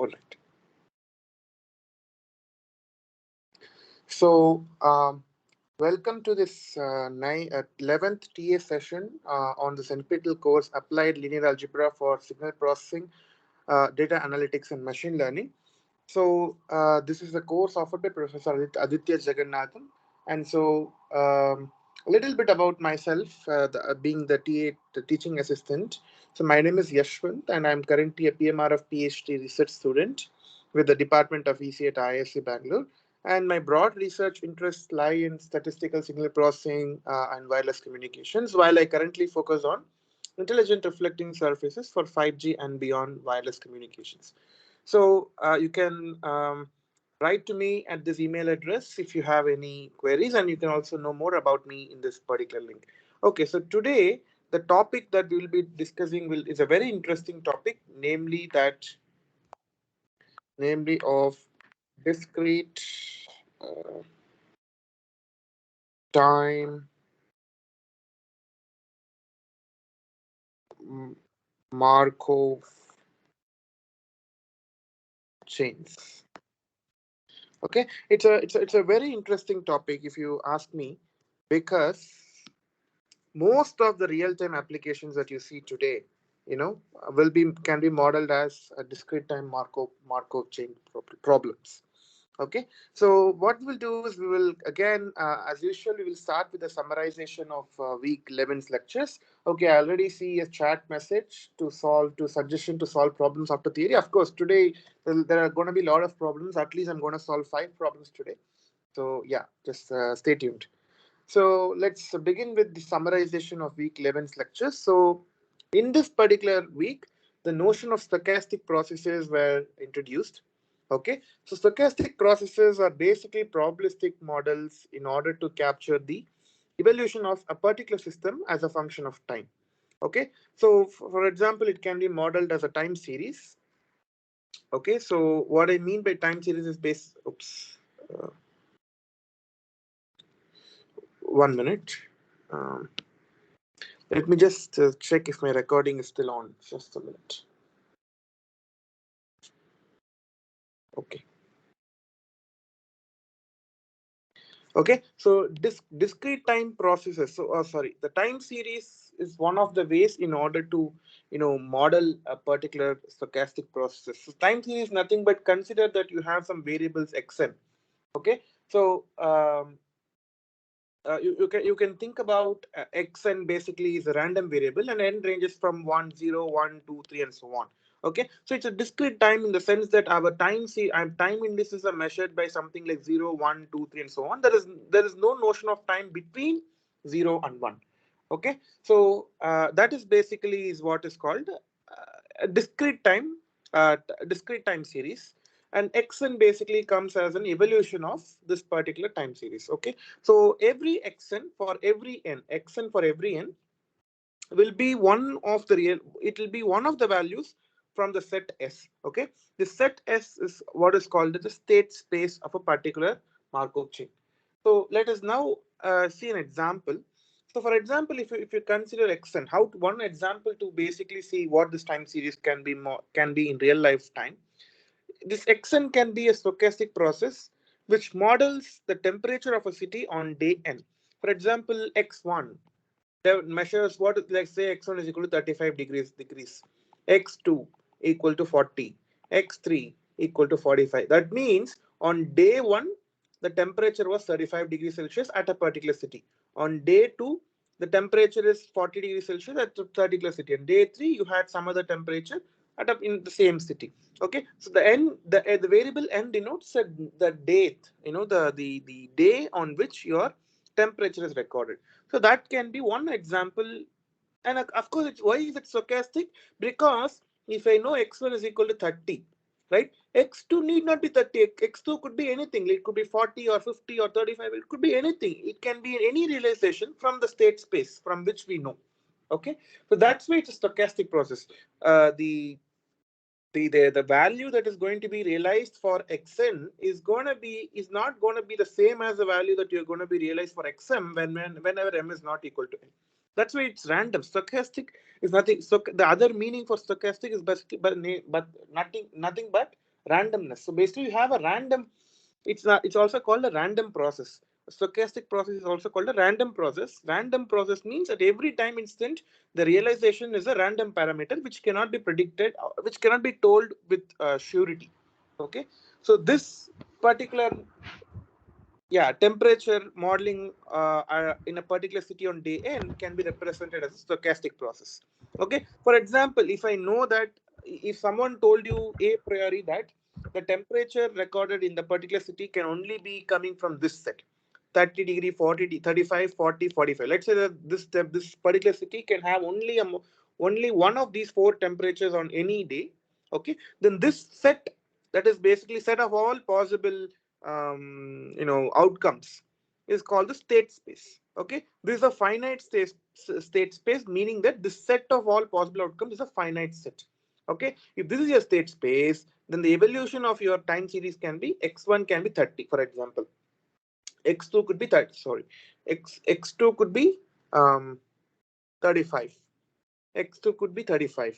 All right. So, welcome to this 11th TA session on this NPTEL course, Applied Linear Algebra for Signal Processing, Data Analytics and Machine Learning. So, this is a course offered by Professor Aditya Jagannathan. And so, a little bit about myself, being the TA, the teaching assistant. So, my name is Yashvanth, and I'm currently a PMR of Ph.D. research student with the Department of EC at IISc Bangalore. And my broad research interests lie in statistical signal processing and wireless communications, while I currently focus on intelligent reflecting surfaces for 5G and beyond wireless communications. So you can write to me at this email address if you have any queries, and you can also know more about me in this particular link. Okay, so today the topic that we will be discussing is a very interesting topic, namely of discrete time Markov chains. Okay, it's a very interesting topic if you ask me, because most of the real-time applications that you see today, can be modeled as a discrete time Markov chain problems. Okay, so what we'll do is we will again, as usual, we will start with a summarization of week 11's lectures. Okay, I already see a chat message to suggestion to solve problems after theory. Of course, today there are going to be a lot of problems. At least I'm going to solve 5 problems today. So yeah, just stay tuned. So let's begin with the summarization of week 11's lectures. So in this particular week, the notion of stochastic processes were introduced. Okay, so stochastic processes are basically probabilistic models in order to capture the evolution of a particular system as a function of time. Okay, so for example, it can be modeled as a time series. Okay, so what I mean by time series is uh, 1 minute. Um, Let me just check if my recording is still on. Just a minute. Okay. Okay. So discrete time processes. So sorry, the time series is one of the ways in order to model a particular stochastic process. So time series is nothing but consider that you have some variables xn. Okay. So you can think about xn basically is a random variable, and n ranges from 1, 0, 1, 2, 3, and so on. Okay, so it's a discrete time in the sense that our time indices are measured by something like 0, 1, 2, 3, and so on. There is no notion of time between 0 and 1. Okay, so that is basically is what is called a discrete time series, and xn basically comes as an evolution of this particular time series. Okay, so every xn for every n will be it will be one of the values from the set S. Okay, the set S is what is called the state space of a particular Markov chain. So let us now see an example. So for example, if you consider xn, one example to basically see what this time series can be in real life time. This xn can be a stochastic process which models the temperature of a city on day n. For example, x1 measures what, let's say x1 is equal to 35 degrees, x2 equal to 40, x3 equal to 45. That means on day 1, the temperature was 35 degrees Celsius at a particular city. On day 2, the temperature is 40 degrees Celsius at a particular city. On day 3, you had some other temperature in the same city. Okay, so the variable n denotes the date, the day on which your temperature is recorded. So that can be one example. And of course, why is it stochastic? Because if I know x1 is equal to 30, right? X2 need not be 30. X2 could be anything. It could be 40 or 50 or 35. It could be anything. It can be any realization from the state space from which we know. Okay, so that's why it's a stochastic process. The value that is going to be realized for xn is not going to be the same as the value that you're going to be realized for xm whenever m is not equal to n. That's why it's random. Stochastic is nothing. So the other meaning for stochastic is but nothing but randomness. So basically, you have a random. It's also called a random process. A stochastic process is also called a random process. Random process means at every time instant, the realization is a random parameter which cannot be predicted, which cannot be told with surety. Okay, so this particular temperature modeling in a particular city on day n can be represented as a stochastic process. Okay, for example, if I know that, if someone told you a priori that the temperature recorded in the particular city can only be coming from this set, 30 degree, 40, 35, 40, 45. Let's say that this particular city can have only one of these four temperatures on any day. Okay, then this set, that is basically set of all possible outcomes, is called the state space. Okay, this is a finite state space, meaning that this set of all possible outcomes is a finite set. Okay, if this is your state space, then the evolution of your time series can be x1 can be 30, for example. X2 could be 30, sorry, x2 could be 35, x2 could be 35,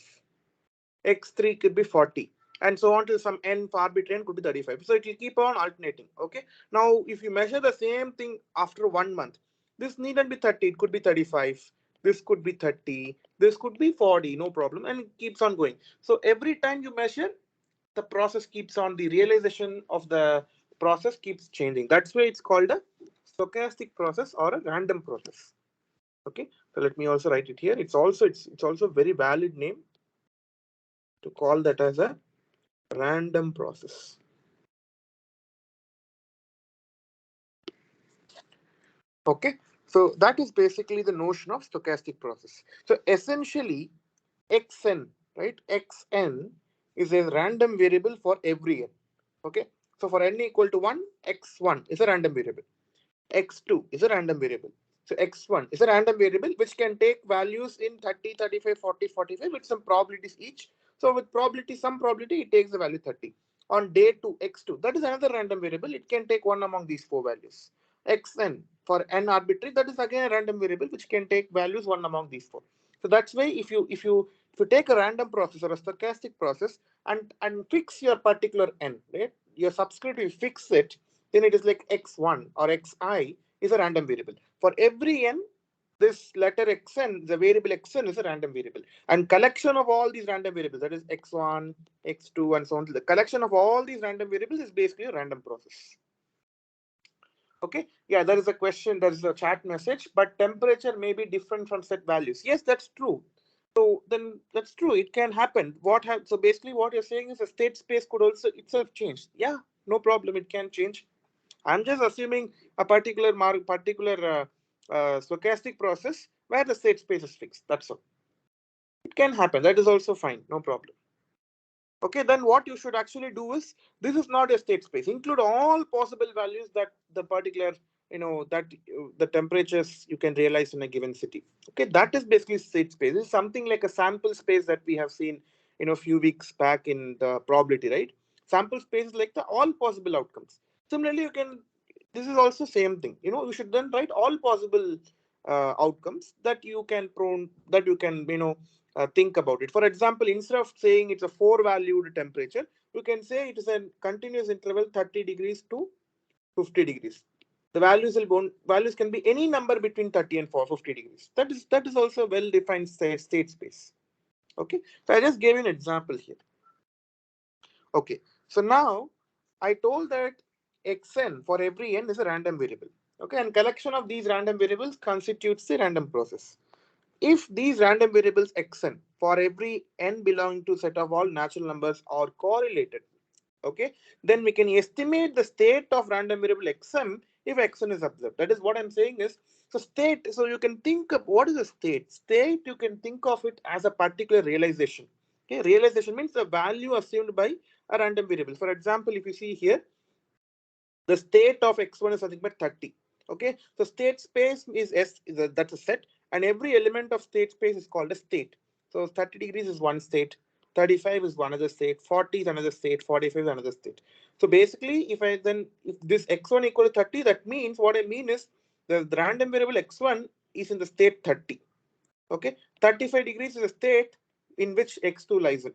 x3 could be 40, and so on till some n arbitrary n could be 35. So it will keep on alternating. Okay, now if you measure the same thing after 1 month, this needn't be 30, it could be 35, this could be 30, this could be 40, no problem, and it keeps on going. So every time you measure, the process keeps on, the realization of the process keeps changing. That's why it's called a stochastic process or a random process. Okay, so let me also write it here. It's also a very valid name to call that as a random process. Okay, so that is basically the notion of stochastic process. So essentially, xn, right? Xn is a random variable for every n. Okay, so for n equal to 1, x1 is a random variable. X2 is a random variable. So X1 is a random variable which can take values in 30, 35, 40, 45 with some probabilities each. So with probability, some probability, it takes the value 30. On day 2, X2, that is another random variable. It can take one among these four values. Xn for n arbitrary, that is again a random variable which can take values one among these four. So that's why if you take a random process or a stochastic process and fix your particular n, right? Your subscript, you fix it, then it is like x1 or xi is a random variable. For every n, this letter xn, the variable xn is a random variable. And collection of all these random variables, that is x1, x2, and so on. The collection of all these random variables is basically a random process. Okay, yeah, there is a question, there is a chat message, but temperature may be different from set values. Yes, that's true. So then that's true. It can happen. So basically what you're saying is a state space could also itself change. Yeah, no problem. It can change. I'm just assuming a particular stochastic process where the state space is fixed. That's all. It can happen. That is also fine. No problem. Okay, then what you should actually do is, this is not a state space. Include all possible values that the particular, the temperatures you can realize in a given city. Okay, that is basically state space. This is something like a sample space that we have seen, a few weeks back in the probability, right? Sample space is like the all possible outcomes. Similarly, this is also same thing. You should then write all possible outcomes that you can, think about it. For example, instead of saying it's a four valued temperature, you can say it is a continuous interval 30 degrees to 50 degrees. The values can be any number between 30 and 50 degrees. That is also a well defined state space. Okay, so I just gave an example here. Okay, so now I told that xn for every n is a random variable. Okay, and collection of these random variables constitutes the random process. If these random variables xn for every n belonging to set of all natural numbers are correlated, okay, then we can estimate the state of random variable xm if xn is observed. That is what I'm saying is, so state, so you can think of what is a state. State, you can think of it as a particular realization. Okay, realization means the value assumed by a random variable. For example, if you see here, the state of x1 is nothing but 30. Okay, so state space is S, that's a set, and every element of state space is called a state. So 30 degrees is one state, 35 is one other state, 40 is another state, 45 is another state. So basically, if this x1 equal to 30, that means, what I mean is, the random variable x1 is in the state 30. Okay, 35 degrees is a state in which x2 lies in.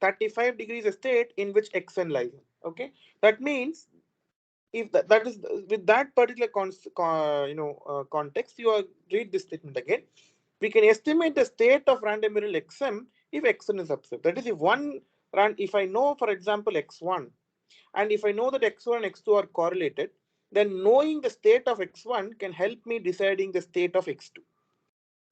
35 degrees a state in which xn lies in. Okay, that means if that is with that particular context, you are read this statement again. We can estimate the state of random variable xm if xn is observed. That is, if I know, for example, x1, and if I know that x1 and x2 are correlated, then knowing the state of x1 can help me deciding the state of x2.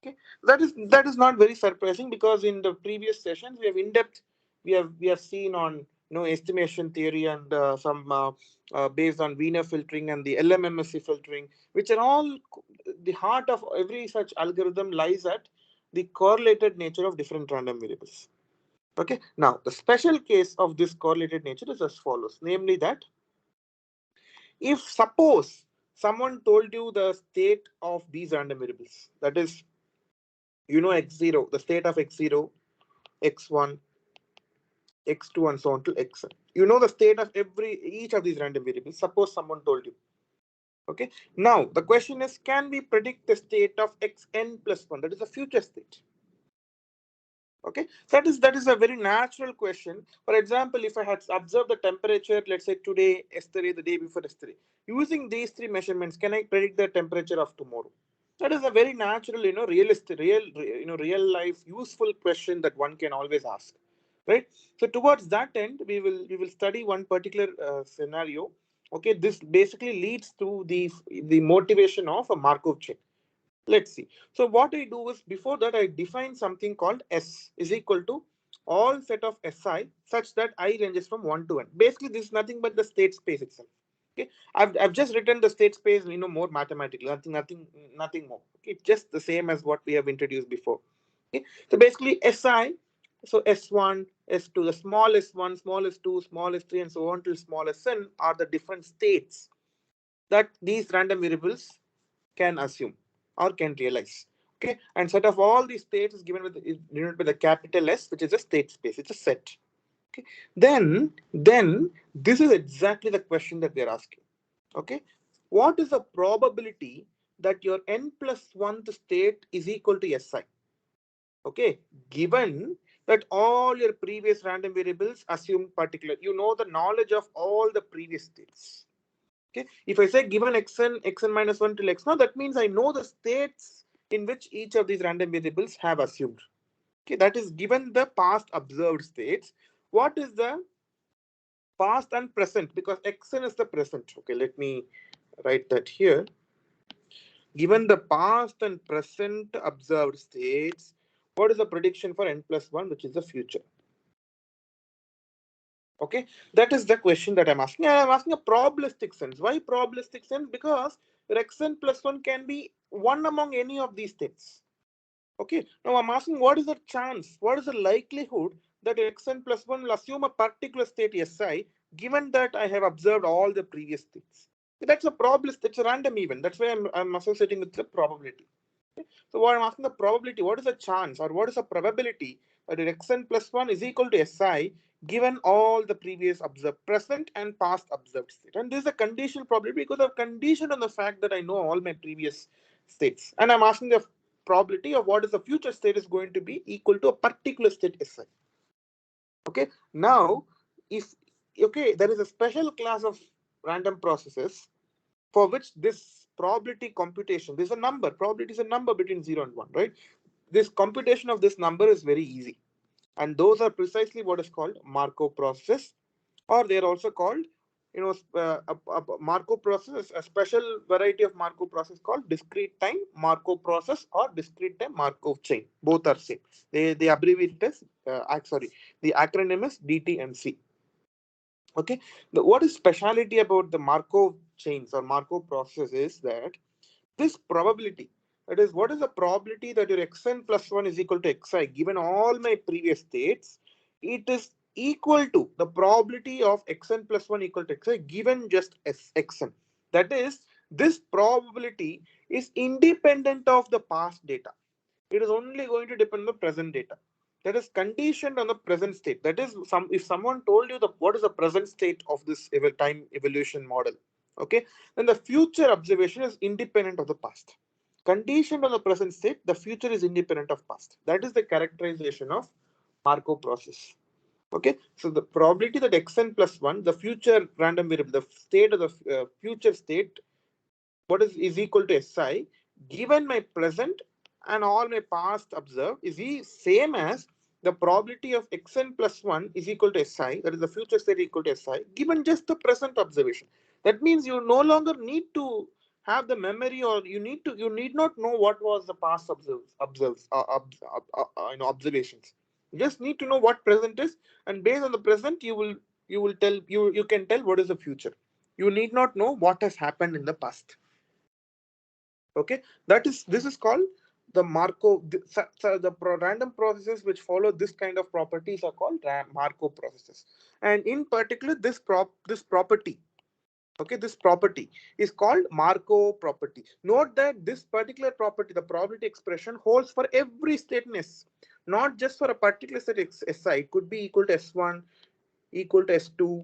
Okay, that is not very surprising, because in the previous sessions we have in depth, we have seen on estimation theory and some based on Wiener filtering and the LMMSC filtering, which are all the heart of every such algorithm lies at the correlated nature of different random variables. Okay, now the special case of this correlated nature is as follows, namely that if suppose someone told you the state of these random variables, that is, x0, the state of x0, x1, x2, and so on till xn. You know the state of each of these random variables. Suppose someone told you. Okay. Now the question is, can we predict the state of xn plus 1? That is the future state. Okay, so that is a very natural question. For example, if I had observed the temperature, let's say today, yesterday, the day before yesterday, using these three measurements, can I predict the temperature of tomorrow? That is a very natural, realistic, real life, useful question that one can always ask, right? So towards that end, we will study one particular scenario. Okay, this basically leads to the motivation of a Markov chain. Let's see. So what I do is, before that, I define something called S is equal to all set of Si such that I ranges from 1 to n. Basically, this is nothing but the state space itself. Okay, I've just written the state space, more mathematically, nothing more. Okay, just the same as what we have introduced before. Okay, so basically Si, so S1, S2, the small S1, small S2, small S3, and so on till small Sn are the different states that these random variables can assume or can realize. Okay, and set of all these states is denoted by the capital S, which is a state space. It's a set. Okay, then this is exactly the question that we are asking. Okay, what is the probability that your n plus 1th state is equal to Si? Okay, given that all your previous random variables assume particular, the knowledge of all the previous states. Okay, if I say given xn minus 1 till x now, that means I know the states in which each of these random variables have assumed. Okay, that is given the past observed states. What is the past and present? Because xn is the present. Okay, let me write that here. Given the past and present observed states, what is the prediction for n plus 1, which is the future? Okay, that is the question that I'm asking. And I'm asking a probabilistic sense. Why probabilistic sense? Because xn plus 1 can be one among any of these states. Okay, now I'm asking, what is the chance? What is the likelihood that xn plus 1 will assume a particular state Si, given that I have observed all the previous states? That's a probabilist, it's a random event. That's why I'm associating with the probability. So what I'm asking, the probability, what is the chance or what is the probability that xn plus 1 is equal to Si given all the previous observed present and past observed state? And this is a conditional probability because I've conditioned on the fact that I know all my previous states. And I'm asking the probability of what is the future state is going to be equal to a particular state Si. Okay, now if there is a special class of random processes for which this probability computation, there's a number, probability is a number between 0 and 1, right? This computation of this number is very easy. And those are precisely what is called Markov process, or they're also called, a Markov process, a special variety of Markov process called discrete time Markov process or discrete time Markov chain. Both are same. They abbreviate it as, the acronym is DTMC. Okay, what is speciality about the Markov chains or Markov process is that this probability, that is, what is the probability that your xn plus 1 is equal to xi given all my previous states, it is equal to the probability of xn plus 1 equal to xi given just xn. That is, this probability is independent of the past data. It is only going to depend on the present data. That is conditioned on the present state. That is, if someone told you what is the present state of this time evolution model, okay, then the future observation is independent of the past. Conditioned on the present state, the future is independent of past. That is the characterization of Markov process. Okay, so the probability that xn plus 1, the future random variable, the state of the future state, what is equal to Si, given my present and all my past observed, is the same as the probability of xn plus 1 is equal to Si, that is the future state equal to Si, given just the present observation. That means you no longer need to have the memory, or you need not know what was the past observations. You just need to know what present is, and based on the present, you can tell what is the future. You need not know what has happened in the past. Okay, this is called the Markov. Random processes which follow this kind of properties are called Markov processes, and in particular, this property. Okay, this property is called Markov property. Note that this particular property, the probability expression, holds for every state in S, not just for a particular state Si. It could be equal to S1, equal to S2,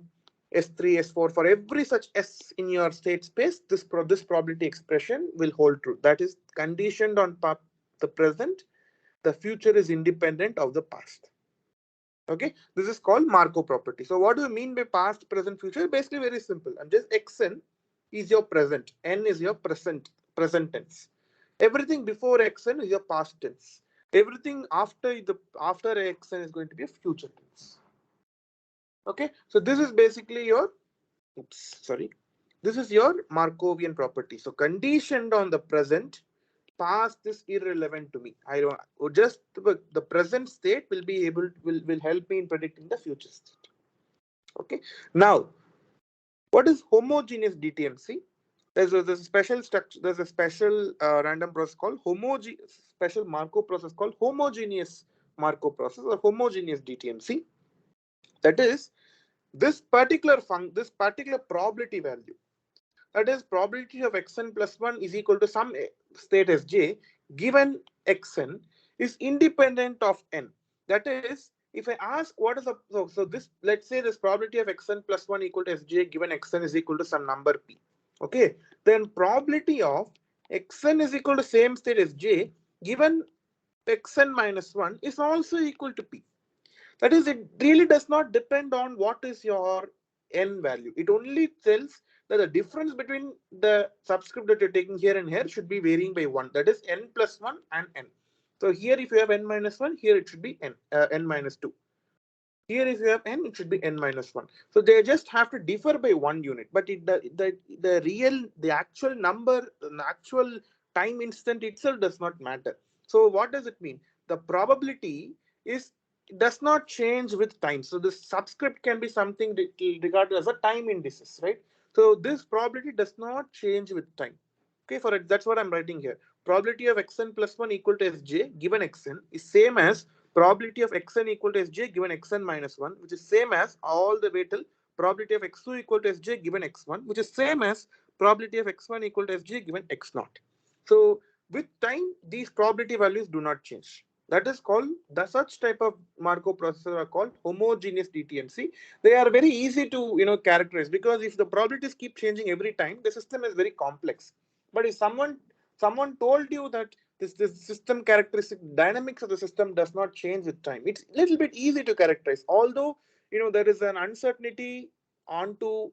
S3, S4. For every such S in your state space, this probability expression will hold true. That is conditioned on the present. The future is independent of the past. Okay, this is called Markov property. So what do you mean by past, present, future? Basically very simple. And just xn is your present, n is your present tense. Everything before xn is your past tense. Everything after xn is going to be a future tense. Okay, so this is basically your this is your Markovian property. So conditioned on the present, past is irrelevant to me. I don't just the present state will help me in predicting the future state. Okay, now what is homogeneous DTMC? There's a special structure. There's a special random process called special Markov process called homogeneous Markov process, or homogeneous DTMC. That is, this particular probability value, that is probability of xn plus 1 is equal to some state Sj given xn, is independent of n. That is, if I ask what is this, let's say this probability of xn plus 1 equal to Sj given xn is equal to some number p. Okay, then probability of xn is equal to same state Sj given xn minus 1 is also equal to p. That is, it really does not depend on what is your n value. It only tells that the difference between the subscript that you're taking here and here should be varying by 1. That is n plus 1 and n. So here if you have n minus 1, here it should be n minus 2. Here if you have n, it should be n minus 1. So they just have to differ by 1 unit. But the actual number, the actual time instant itself does not matter. So what does it mean? The probability is does not change with time. So the subscript can be something regarded as a time indices, right? So this probability does not change with time. Okay, for it, that's what I'm writing here. Probability of xn plus 1 equal to Sj given xn is same as probability of xn equal to Sj given xn minus 1, which is same as all the way till probability of x2 equal to Sj given x1, which is same as probability of x1 equal to Sj given x0. So with time, these probability values do not change. That is called, the such type of Markov processors are called homogeneous DTMC. They are very easy to characterize, because if the probabilities keep changing every time, the system is very complex. But if someone told you that this system characteristic dynamics of the system does not change with time, it's a little bit easy to characterize. Although there is an uncertainty onto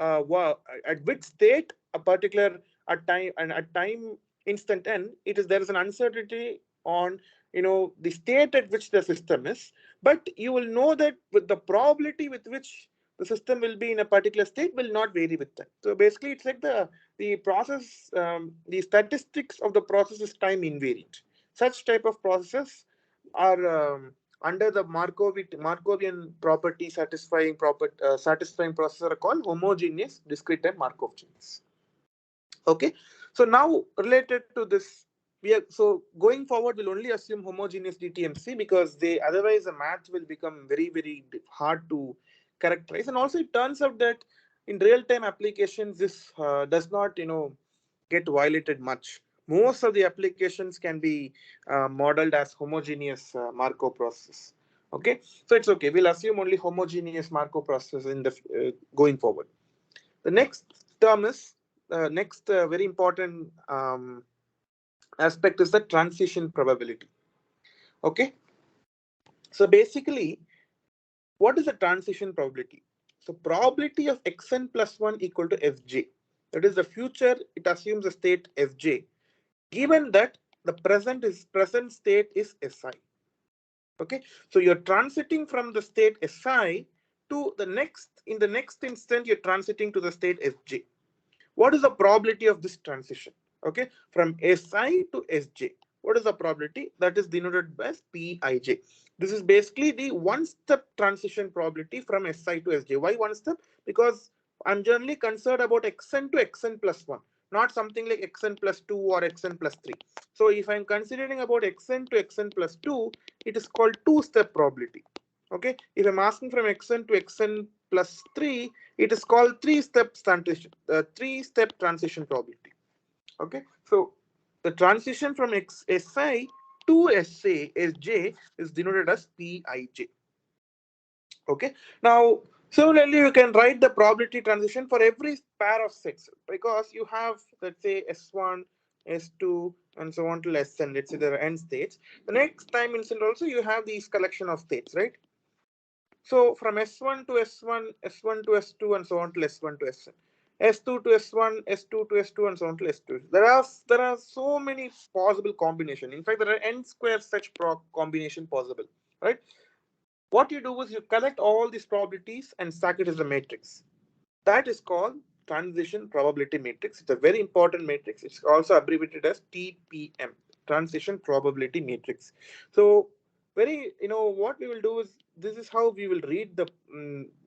at which state a particular at time instant n, there is an uncertainty on the state at which the system is, but you will know that with the probability with which the system will be in a particular state will not vary with time. So basically, it's like the process, the statistics of the process is time invariant. Such type of processes are under the Markovian property satisfying processes are called homogeneous discrete time Markov chains. Okay, so now related to this, so going forward we'll only assume homogeneous DTMC, because otherwise the math will become very very hard to characterize. And also it turns out that in real time applications this does not get violated much. Most of the applications can be modeled as homogeneous Markov processes. Okay, so it's okay, we'll assume only homogeneous Markov processes in the going forward. The next term is next very important aspect is the transition probability. Okay, so basically What is the transition probability? So probability of xn plus 1 equal to fj. That is the future, it assumes a state fj, given that the present state is si. Okay, so you're transiting from the state si to the next, in the next instant you're transiting to the state fj. What is the probability of this transition? Okay, from si to sj. What is the probability? That is denoted as Pij. This is basically the one-step transition probability from si to sj. Why one step? Because I'm generally concerned about xn to xn plus 1, not something like xn plus 2 or xn plus 3. So if I'm considering about xn to xn plus 2, it is called two-step probability. Okay, if I'm asking from xn to xn plus 3, it is called three-step transition probability. Okay, so the transition from si to sj is denoted as Pij. Okay, now similarly you can write the probability transition for every pair of sets, because you have, let's say, s1, s2, and so on till sn. Let's say there are n states. The next time instant also you have these collection of states, right? So from S1 to S1, S1 to S2, and so on to S1 to S2, S2 to S1, S2 to S2, and so on to S2. There are so many possible combination. In fact, there are n square such combination possible, right? What you do is you collect all these probabilities and stack it as a matrix. That is called transition probability matrix. It's a very important matrix. It's also abbreviated as TPM, transition probability matrix. So what we will do is, this is how we will read the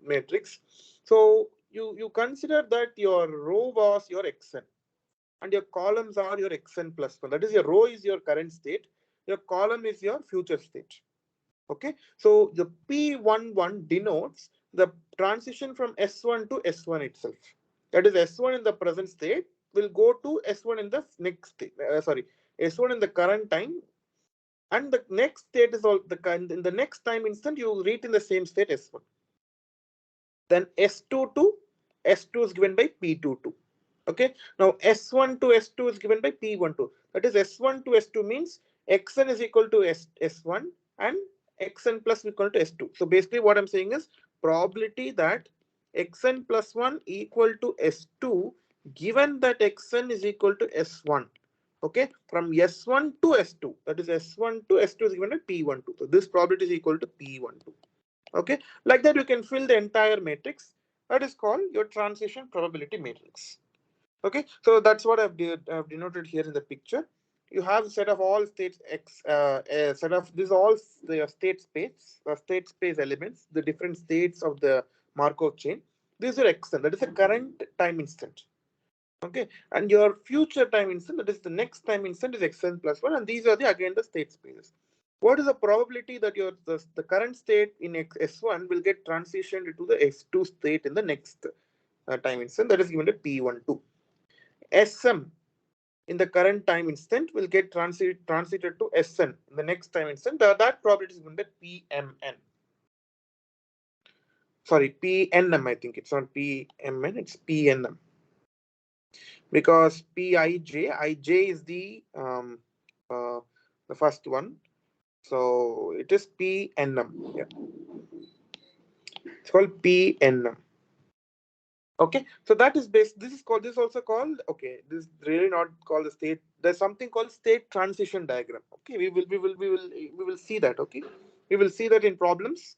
matrix. So you consider that your row was your xn and your columns are your xn plus 1. That is, your row is your current state, your column is your future state. Okay, so the P11 denotes the transition from S1 to S1 itself. That is, S1 in the present state will go to S1 in the next state. S1 in the current time, and the next state is all in the next time instant you will reach in the same state S1. Then S2 to S2 is given by P22. Okay, now S1 to S2 is given by P12. That is, S1 to S2 means Xn is equal to S1 and Xn plus equal to S2. So basically what I'm saying is probability that Xn plus 1 equal to S2, given that Xn is equal to S1. Okay, from S1 to S2, that is S1 to S2 is given by P12. So this probability is equal to P12. Okay, like that you can fill the entire matrix. That is called your transition probability matrix. Okay, so that's what I've denoted here in the picture. You have a set of all states x, a set of these all the state space elements, the different states of the Markov chain. These are xn, that is the current time instant. Okay, and your future time instant, that is the next time instant, is xn plus 1, and these are again the state spaces. What is the probability that the current state in S1 will get transitioned into the S2 state in the next time instant? That is given to P12. SM in the current time instant will get transited to SN in the next time instant. That probability is given to PMN. Sorry, PNM. I think it's not PMN, it's PNM. Because IJ is the first one. So it is PNM. Yeah. It's called PNM. Okay, so that is based. This is also called. Okay, this is really not called the state. There's something called state transition diagram. Okay, we will see that. Okay, we will see that in problems.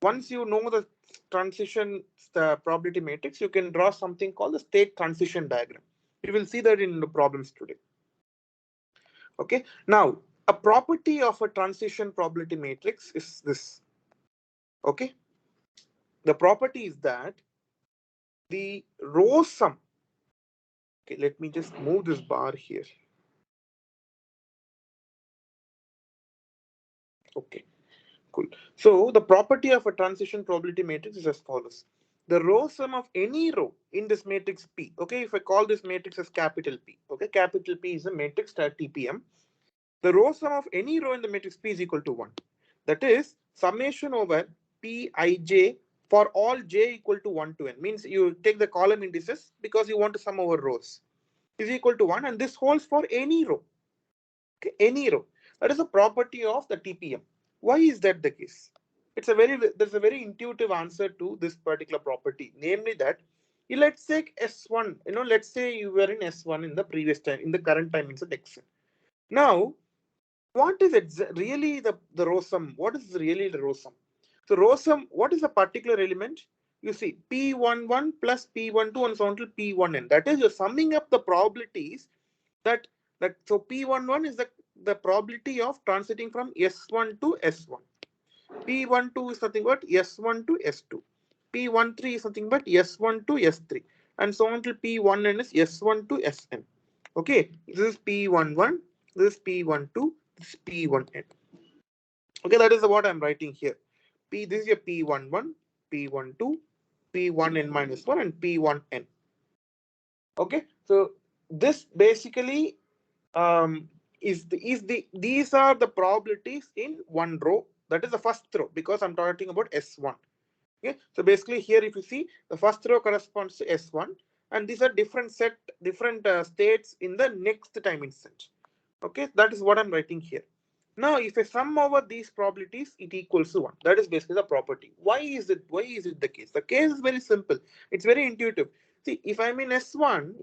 Once you know the transition probability matrix, you can draw something called the state transition diagram. We will see that in the problems today. Okay, now a property of a transition probability matrix is this. Okay, the property is that the row sum. Okay, let me just move this bar here. Okay, cool. So the property of a transition probability matrix is as follows. The row sum of any row in this matrix P. Okay, if I call this matrix as capital P. Okay, capital P is a matrix TPM. The row sum of any row in the matrix P is equal to 1. That is summation over Pij for all j equal to 1 to n. Means you take the column indices because you want to sum over rows. Is equal to 1, and this holds for any row. Okay, any row. That is a property of the TPM. Why is that the case? There's a very intuitive answer to this particular property, namely that let's take S1. Let's say you were in S1 in the previous time, in the current time instant Xn. Now, what is really the row sum? What is really the row sum? So row sum, what is a particular element? You see P11 plus P12 and so on till P1n. That is, you're summing up the probabilities that so P11 is the probability of transiting from S1 to S1. P12 is nothing but S1 to S2. P13 is nothing but S1 to S3. And so on till P1n is S1 to Sn. Okay, this is P11, this is P12, this is P1n. Okay, that is what I'm writing here. This is your P11, P12, P1n minus 1, and P1n. Okay, so this basically these are the probabilities in one row. That is the first row because I'm talking about S1. Okay, so basically here if you see the first row corresponds to S1, and these are different states in the next time instant. Okay, that is what I'm writing here. Now, if I sum over these probabilities, it equals to 1. That is basically the property. Why is it the case? The case is very simple. It's very intuitive. See, if I'm in S1,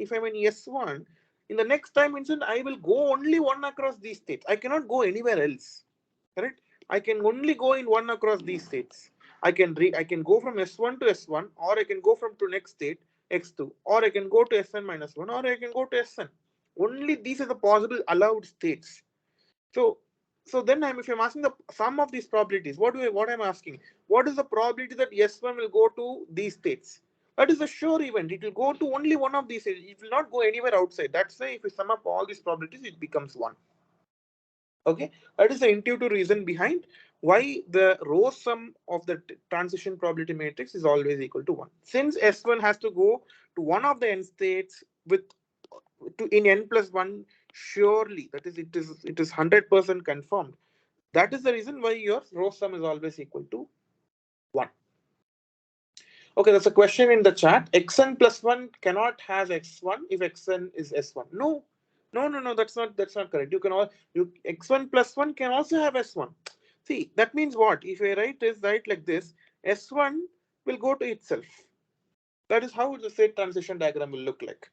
in the next time instant, I will go only one across these states. I cannot go anywhere else. Correct? I can only go in one across these states. I can go from S1 to S1, or I can go from to next state X2, or I can go to Sn minus 1, or I can go to Sn. Only these are the possible allowed states. So, then if I'm asking the sum of these probabilities, what I'm asking, what is the probability that S1 will go to these states? That is a sure event. It will go to only one of these states. It will not go anywhere outside. That's why if you sum up all these probabilities, it becomes 1. Okay, that is the intuitive reason behind why the row sum of the transition probability matrix is always equal to 1. Since S1 has to go to one of the n states in n plus 1, surely that is it is 100% confirmed. That is the reason why your row sum is always equal to 1. Okay, there's a question in the chat. Xn plus 1 cannot have x1 if xn is s1. No, no, that's not correct. X1 plus 1 can also have s1. See, that means what? If I write like this, s1 will go to itself. That is how the state transition diagram will look like.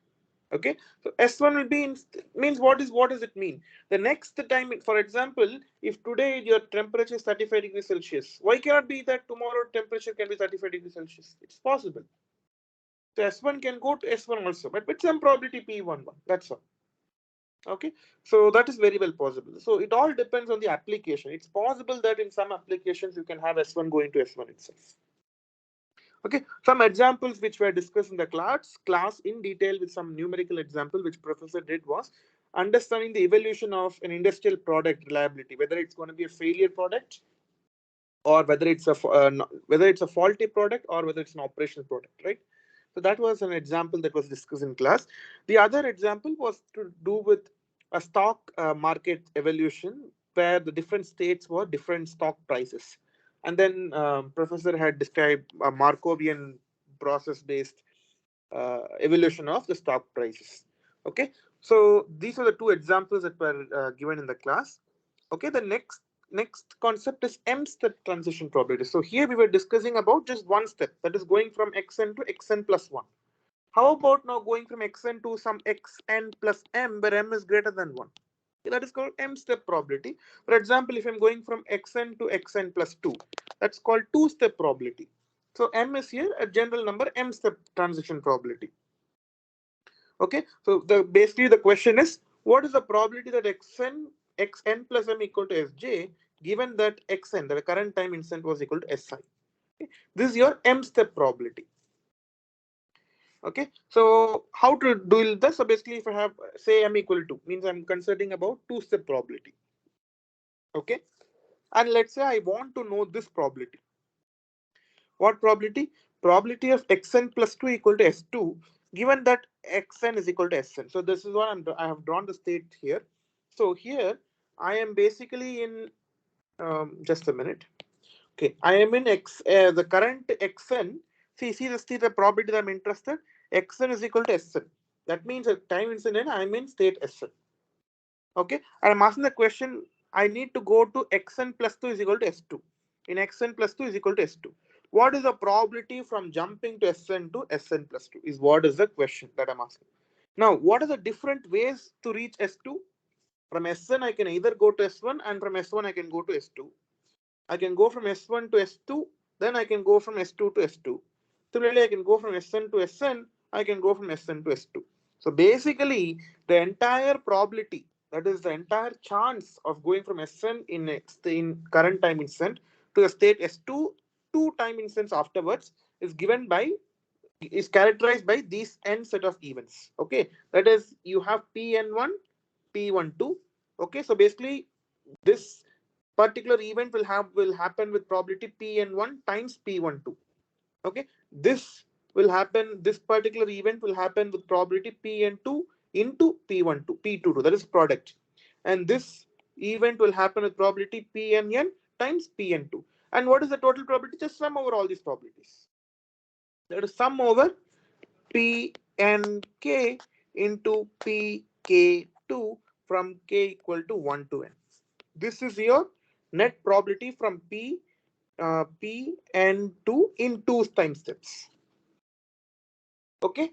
Okay, so S1 will be means what does it mean? The next time, for example, if today your temperature is 35 degrees Celsius, why cannot be that tomorrow temperature can be 35 degrees Celsius? It's possible. So S1 can go to S1 also, but with some probability P11. That's all. Okay, so that is very well possible. So it all depends on the application. It's possible that in some applications you can have S1 going to S1 itself. Okay, some examples which were discussed in the class in detail with some numerical example which professor did was understanding the evolution of an industrial product reliability, whether it's going to be a failure product or whether it's a faulty product or whether it's an operational product, right? So that was an example that was discussed in class. The other example was to do with a stock market evolution where the different states were different stock prices. And then professor had described a Markovian process-based evolution of the stock prices. Okay, so these are the two examples that were given in the class. Okay, the next concept is m-step transition probability. So here we were discussing about just one step, that is going from xn to xn plus 1. How about now going from xn to some xn plus m where m is greater than 1? That is called m-step probability. For example, if I'm going from xn to xn plus 2, that's called two-step probability. So m is here a general number, m-step transition probability. Okay, so basically the question is, what is the probability that xn plus m equal to sj given that xn, the current time instant, was equal to si? Okay. This is your m-step probability. Okay, so how to do this? So basically, if I have say m equal to, means I'm considering about two-step probability. Okay, and let's say I want to know this probability. What probability? Probability of xn plus 2 equal to s2 given that xn is equal to sn. So this is what I have drawn the state here. So here I am basically in just a minute. Okay, I am in the current xn. See the probability that I'm interested. Xn is equal to sn. That means at time instant n, I'm in state sn. Okay, and I'm asking the question. I need to go to xn plus 2 is equal to s2. in xn plus 2 is equal to s2. What is the probability from jumping to Sn to Sn plus 2 is what is the question that I'm asking. Now, what are the different ways to reach S2? From Sn, I can either go to S1, and from S1, I can go to S2. I can go from S1 to S2, then I can go from S2 to S2. Similarly, I can go from Sn to Sn, I can go from Sn to S2. So basically, the entire probability, that is the entire chance of going from Sn in current time instant to a state S2 two time instance afterwards is characterized by these n set of events. Okay, that is you have Pn1, P12. Okay, so basically this particular event will happen with probability Pn1 times P12. Okay, this particular event will happen with probability Pn2 into P12, P22, that is product. And this event will happen with probability Pnn times Pn2. And what is the total probability? Just sum over all these probabilities. That is sum over Pnk into Pk2 from k equal to 1 to n. This is your net probability from P and 2 in 2 time steps. Okay,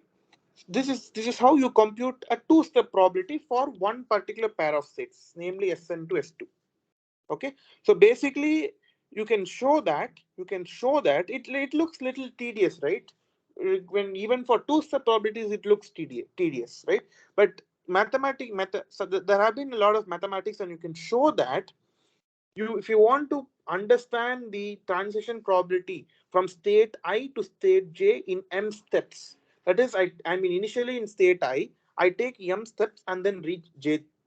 this is how you compute a two-step probability for one particular pair of states, namely Sn to S2. Okay, so basically you can show that it looks little tedious, right? When even for two-step probabilities it looks tedious, right? But there have been a lot of mathematics, and you can show that if you want to understand the transition probability from state I to state j in m steps, that is, I mean initially in state I take m steps and then reach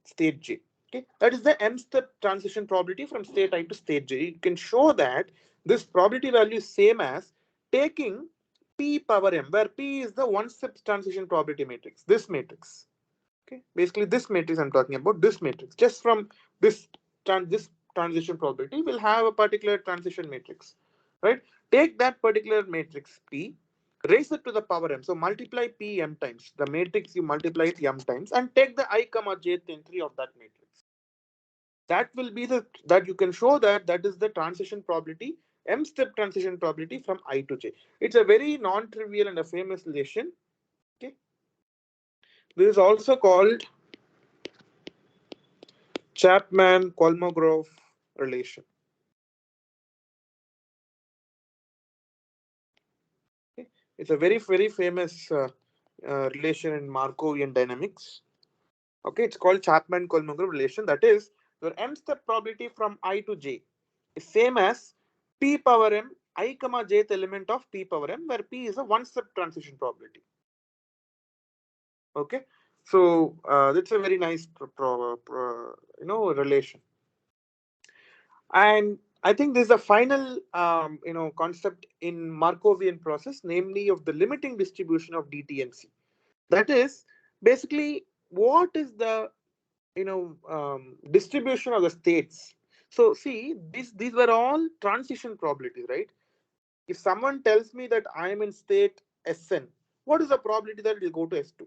state j. Okay, that is the m step transition probability from state I to state j. You can show that this probability value is same as taking p power m, where p is the one step transition probability matrix, this matrix. Okay, basically this matrix I'm talking about, this matrix. Just from this this transition probability, we'll have a particular transition matrix, right? Take that particular matrix P, raise it to the power m. So multiply P m times the matrix, you multiply it m times, and take the I comma jth entry of that matrix. That will be that you can show that is the transition probability, m step transition probability from I to j. It's a very non-trivial and a famous relation. Okay, this is also called Chapman-Kolmogorov relation. Okay. It's a very famous relation in Markovian dynamics. Okay, it's called Chapman-Kolmogorov relation. That is, your m-step probability from I to j is same as p power m I comma jth element of p power m, where p is a one-step transition probability. Okay, so that's a very nice relation. And I think there's a final concept in Markovian process, namely of the limiting distribution of dt and c. That is basically what is the distribution of the states. So see, these were all transition probabilities, right? If someone tells me that I am in state Sn, what is the probability that it will go to S2?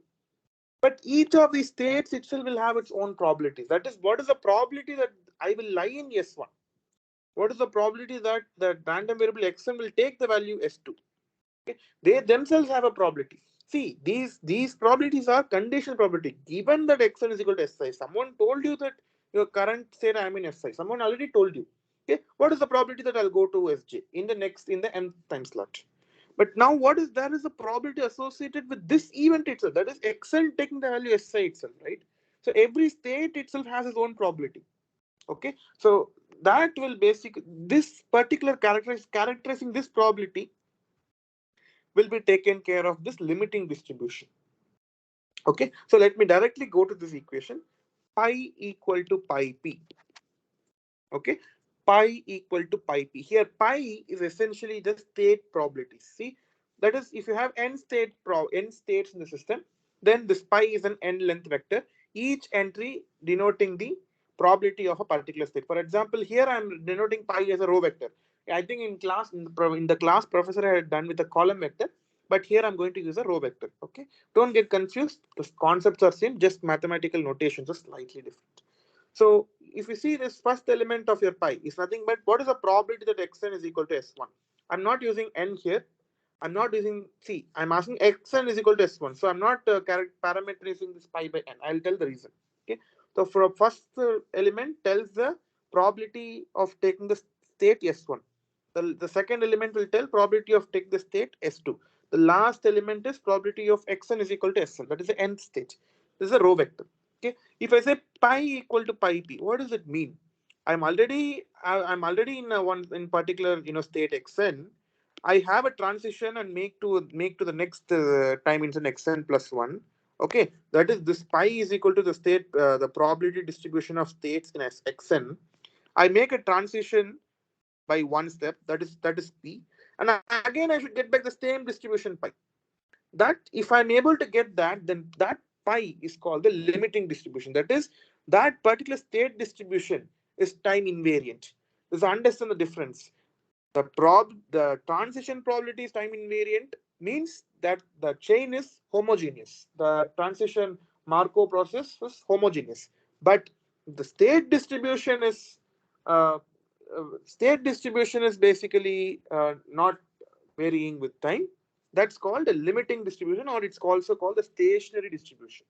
But each of these states itself will have its own probabilities. That is, what is the probability that I will lie in S1? What is the probability that the random variable xn will take the value s2? Okay, they themselves have a probability. See, these probabilities are conditional probability. Given that xn is equal to si, someone told you that your current state I am in si. Someone already told you. Okay, what is the probability that I'll go to sj in the nth time slot? But now there is a probability associated with this event itself. That is xn taking the value si itself, right? So every state itself has its own probability. Okay, so that will this particular characterizing this probability will be taken care of this limiting distribution. Okay, so let me directly go to this equation, pi equal to pi p. Okay, pi equal to pi p. Here pi is essentially the state probability. See, that is, if you have n states in the system, then this pi is an n length vector, each entry denoting the probability of a particular state. For example, here I'm denoting pi as a row vector. I think in the class professor had done with a column vector, but here I'm going to use a row vector. Okay, don't get confused, the concepts are same, just mathematical notations are slightly different. So if you see this first element of your pi is nothing but what is the probability that xn is equal to s1. I'm not using n here. I'm not using c. I'm asking xn is equal to s1. So I'm not parameterizing this pi by n. I'll tell the reason. Okay. So for a first element tells the probability of taking the state s1. The second element will tell probability of take the state s2. The last element is probability of xn is equal to sn. That is the nth state. This is a row vector. Okay. If I say pi equal to pi p, what does it mean? I'm already in a one in particular state xn. I have a transition and make to the next time instant xn plus one. Okay, that is this pi is equal to the state the probability distribution of states in xn. I make a transition by one step. That is p, and again I should get back the same distribution pi. That if I'm able to get that, then that pi is called the limiting distribution. That is, that particular state distribution is time invariant. Just understand the difference. The transition probability is time invariant means that the chain is homogeneous. The transition Markov process is homogeneous, but the uh, state distribution is basically not varying with time. That's called a limiting distribution, or it's also called the stationary distribution.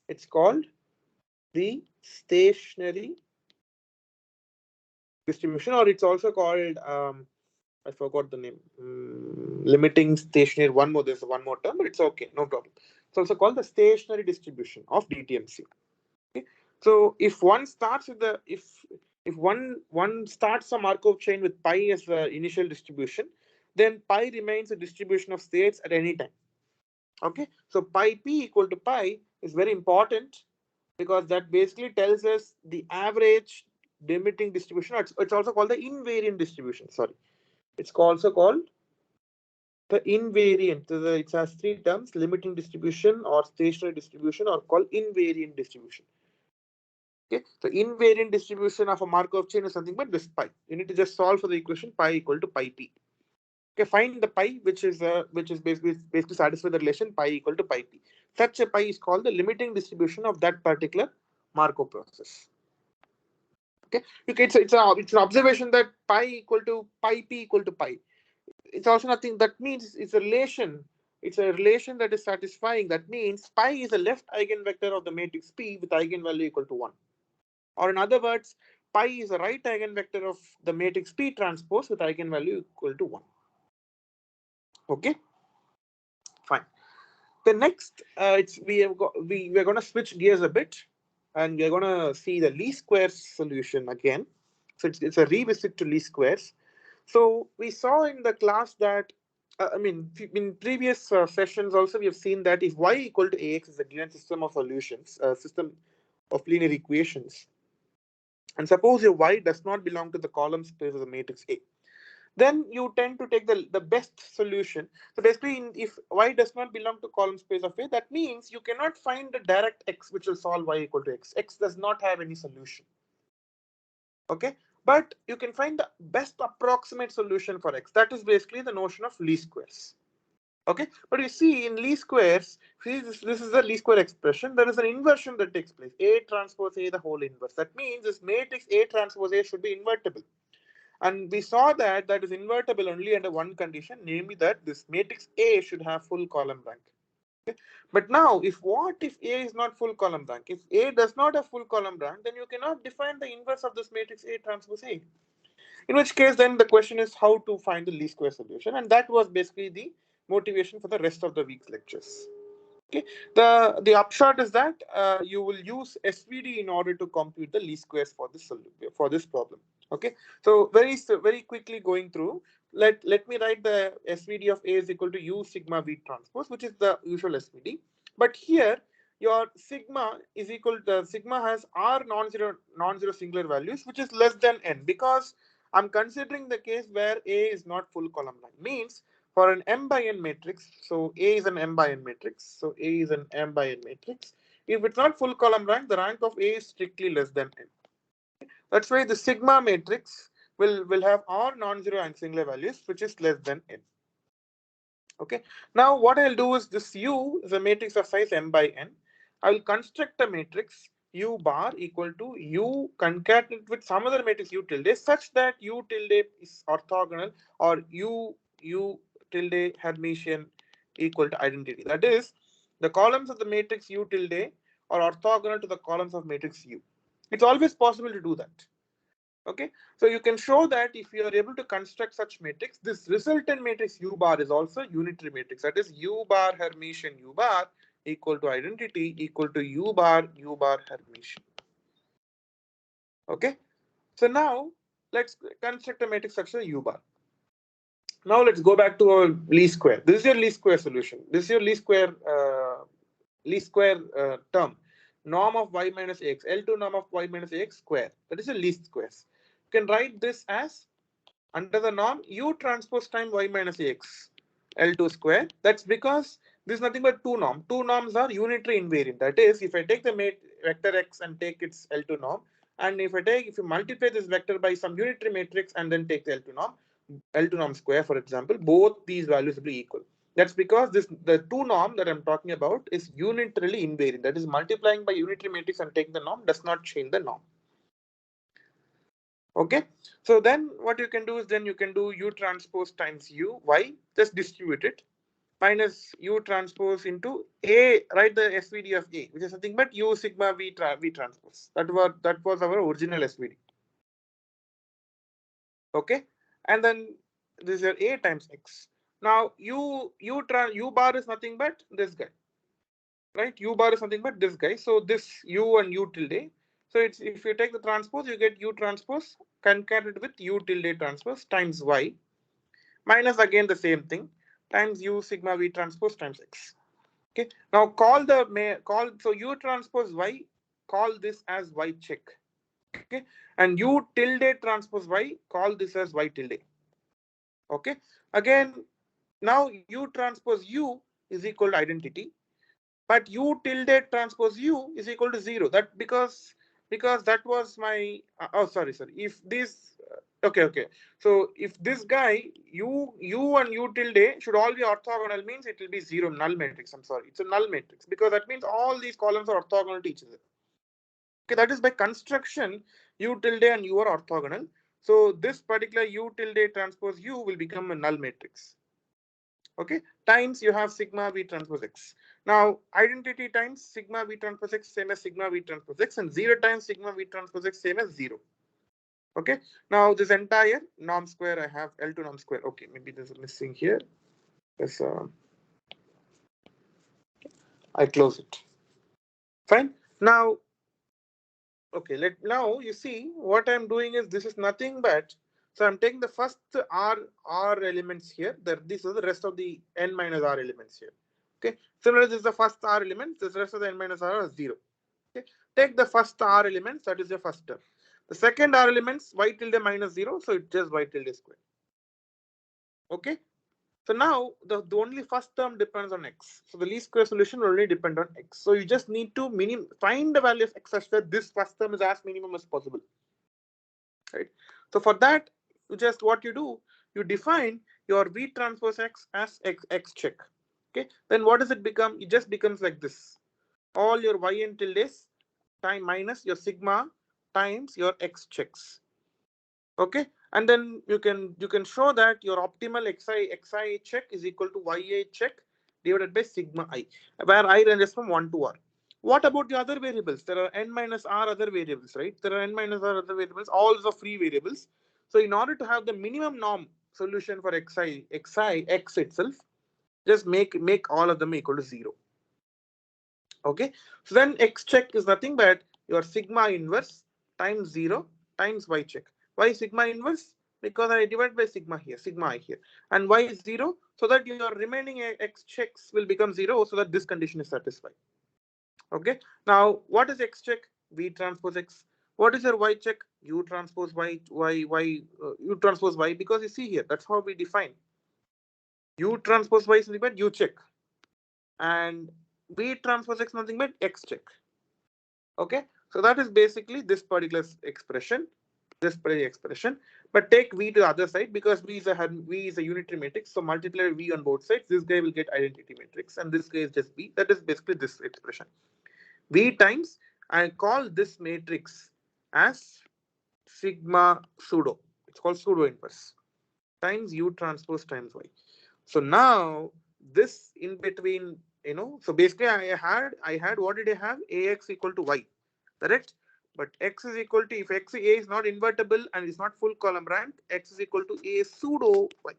It's called the stationary distribution, or it's also called I forgot the name. Limiting stationary. One more. There's one more term, but it's okay. No problem. It's also called the stationary distribution of DTMC. Okay. So if one starts with the if one starts a Markov chain with pi as the initial distribution, then pi remains a distribution of states at any time. Okay. So pi p equal to pi is very important because that basically tells us the average limiting distribution. It's also called the invariant distribution. Sorry. It's also called the invariant. It has three terms: limiting distribution, or stationary distribution, or called invariant distribution. Okay, so invariant distribution of a Markov chain is something but this pi. You need to just solve for the equation pi equal to pi p. Okay, find the pi which is basically satisfy the relation pi equal to pi p. Such a pi is called the limiting distribution of that particular Markov process. Okay, it's an observation that pi equal to pi p equal to pi. It's also nothing. That means it's a relation. It's a relation that is satisfying. That means pi is a left eigenvector of the matrix P with eigenvalue equal to 1. Or in other words, pi is a right eigenvector of the matrix P transpose with eigenvalue equal to 1. Okay, fine. The next, we're going to switch gears a bit, and we're going to see the least squares solution again. So it's a revisit to least squares. So we saw in the class that, in previous sessions also we have seen that if y equal to ax is a given system of solutions, system of linear equations, and suppose your y does not belong to the column space of the matrix A, then you tend to take the best solution. So basically, if y does not belong to column space of A, that means you cannot find the direct x which will solve y equal to x. X does not have any solution. Okay, but you can find the best approximate solution for x. That is basically the notion of least squares. Okay, but you see in least squares, see this is the least square expression. There is an inversion that takes place. A transpose A, the whole inverse. That means this matrix A transpose A should be invertible. And we saw that that is invertible only under one condition, namely that this matrix A should have full column rank. Okay? But now, what if A is not full column rank? If A does not have full column rank, then you cannot define the inverse of this matrix A transpose A. In which case, then the question is how to find the least square solution, and that was basically the motivation for the rest of the week's lectures. Okay, the upshot is that you will use SVD in order to compute the least squares for this problem. Okay, so very quickly going through, let me write the SVD of A is equal to U sigma V transpose, which is the usual SVD. But here your sigma is equal to sigma has R non-zero singular values, which is less than n, because I'm considering the case where A is not full column rank. Means for an m by n matrix, so A is an m by n matrix, so A is an m by n matrix. If it's not full column rank, the rank of A is strictly less than n. That's why the sigma matrix will have R non-zero and singular values, which is less than n. Okay. Now what I'll do is this U is a matrix of size m by n. I will construct a matrix u bar equal to u concatenated with some other matrix u tilde such that u tilde is orthogonal or u tilde Hermitian equal to identity. That is, the columns of the matrix u tilde are orthogonal to the columns of matrix u. It's always possible to do that. Okay, so you can show that if you are able to construct such matrix, this resultant matrix u bar is also unitary matrix. That is, u bar Hermitian u bar equal to identity equal to u bar Hermitian. Okay, so now let's construct a matrix such as u bar. Now let's go back to our least square. This is your least square solution. This is your least square term. Norm of y minus x, L2 norm of y minus x square. That is the least squares. You can write this as under the norm u transpose time y minus x L2 square. That's because this is nothing but two norm. Two norms are unitary invariant. That is, if I take the vector x and take its L2 norm, and if you multiply this vector by some unitary matrix and then take the L2 norm square, for example, both these values will be equal. That's because the two norm that I'm talking about is unitarily invariant. That is, multiplying by unitary matrix and taking the norm does not change the norm. Okay, so then what you can do is then you can do u transpose times u y, just distribute it, minus u transpose into a, write the SVD of a, which is nothing but u sigma v transpose. That was our original SVD. Okay, and then this is your a times x. Now u bar is nothing but this guy, right? U bar is nothing but this guy. So this u and u tilde. So it's, if you take the transpose, you get u transpose concatenated with u tilde transpose times y, minus again the same thing, times u sigma v transpose times x. Okay. Now so u transpose y, call this as y check. Okay. And u tilde transpose y, call this as y tilde. Okay. Again, now u transpose u is equal to identity, but u tilde transpose u is equal to 0. That because that was my oh, sorry, if this okay, so if this guy u and u tilde should all be orthogonal, means it will be 0 null matrix. I'm sorry, it's a null matrix, because that means all these columns are orthogonal to each other. Okay, that is by construction u tilde and u are orthogonal, so this particular u tilde transpose u will become a null matrix. Okay, times you have sigma v transpose x. Now identity times sigma v transpose x same as sigma v transpose x, and 0 times sigma v transpose x same as 0. Okay, now this entire norm square I have L2 norm square. Okay, maybe this is missing here. Yes, I close it. Fine. Now, okay, now you see what I'm doing is, this is nothing but, so I'm taking the first r elements here. These are the rest of the n minus r elements here. Okay. Similarly, this is the first r element. This rest of the n minus r are 0. Okay. Take the first r elements. That is your first term. The second r elements y tilde minus 0. So it's just y tilde square. Okay. So now the only first term depends on x. So the least square solution will only depend on x. So you just need to find the value of x such that this first term is as minimum as possible. Right. So for that, what you do, you define your v transpose x as x check. Okay. Then what does it become? It just becomes like this. All your y and tildes time minus your sigma times your x checks. Okay, and then you can show that your optimal xi check is equal to yi check divided by sigma I, where I ranges from 1 to r. What about the other variables? There are n minus r other variables, right? There are n minus r other variables, all the free variables. So in order to have the minimum norm solution for x itself, just make all of them equal to 0. Okay, so then x check is nothing but your sigma inverse times 0 times y check. Why sigma inverse? Because I divide by sigma I here, and y is 0, so that your remaining x checks will become 0, so that this condition is satisfied. Okay, now what is x check? V transpose x. What is your y check? U transpose u transpose y, because you see here, that's how we define. U transpose y is nothing but u check, and V transpose x nothing but x check. Okay, so that is basically this particular expression, but take v to the other side, because v is a unitary matrix, so multiply v on both sides. This guy will get identity matrix, and this guy is just v. That is basically this expression, v times, I call this matrix as sigma pseudo. It's called pseudo inverse times U transpose times Y. So now this in between, so basically I had what did I have? Ax equal to Y, correct? But x is equal to, if x a is not invertible and is not full column rank, x is equal to a pseudo Y,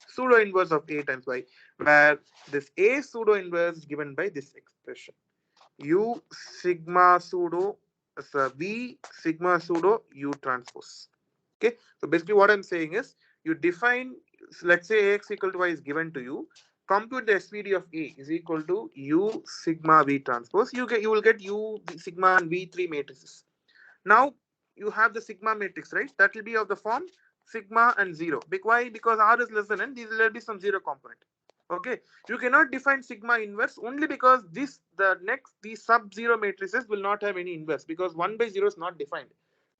pseudo inverse of a times Y, where this a pseudo inverse is given by this expression U sigma pseudo, V sigma pseudo U transpose. Okay, so basically what I'm saying is you define, let's say Ax equal to Y is given to you. Compute the SVD of A is equal to U sigma V transpose. You will get U sigma and V3 matrices. Now you have the sigma matrix, right? That will be of the form sigma and 0. Why? Because R is less than n, there will be some 0 component. Okay, you cannot define sigma inverse only because these sub-zero matrices will not have any inverse because 1 by 0 is not defined.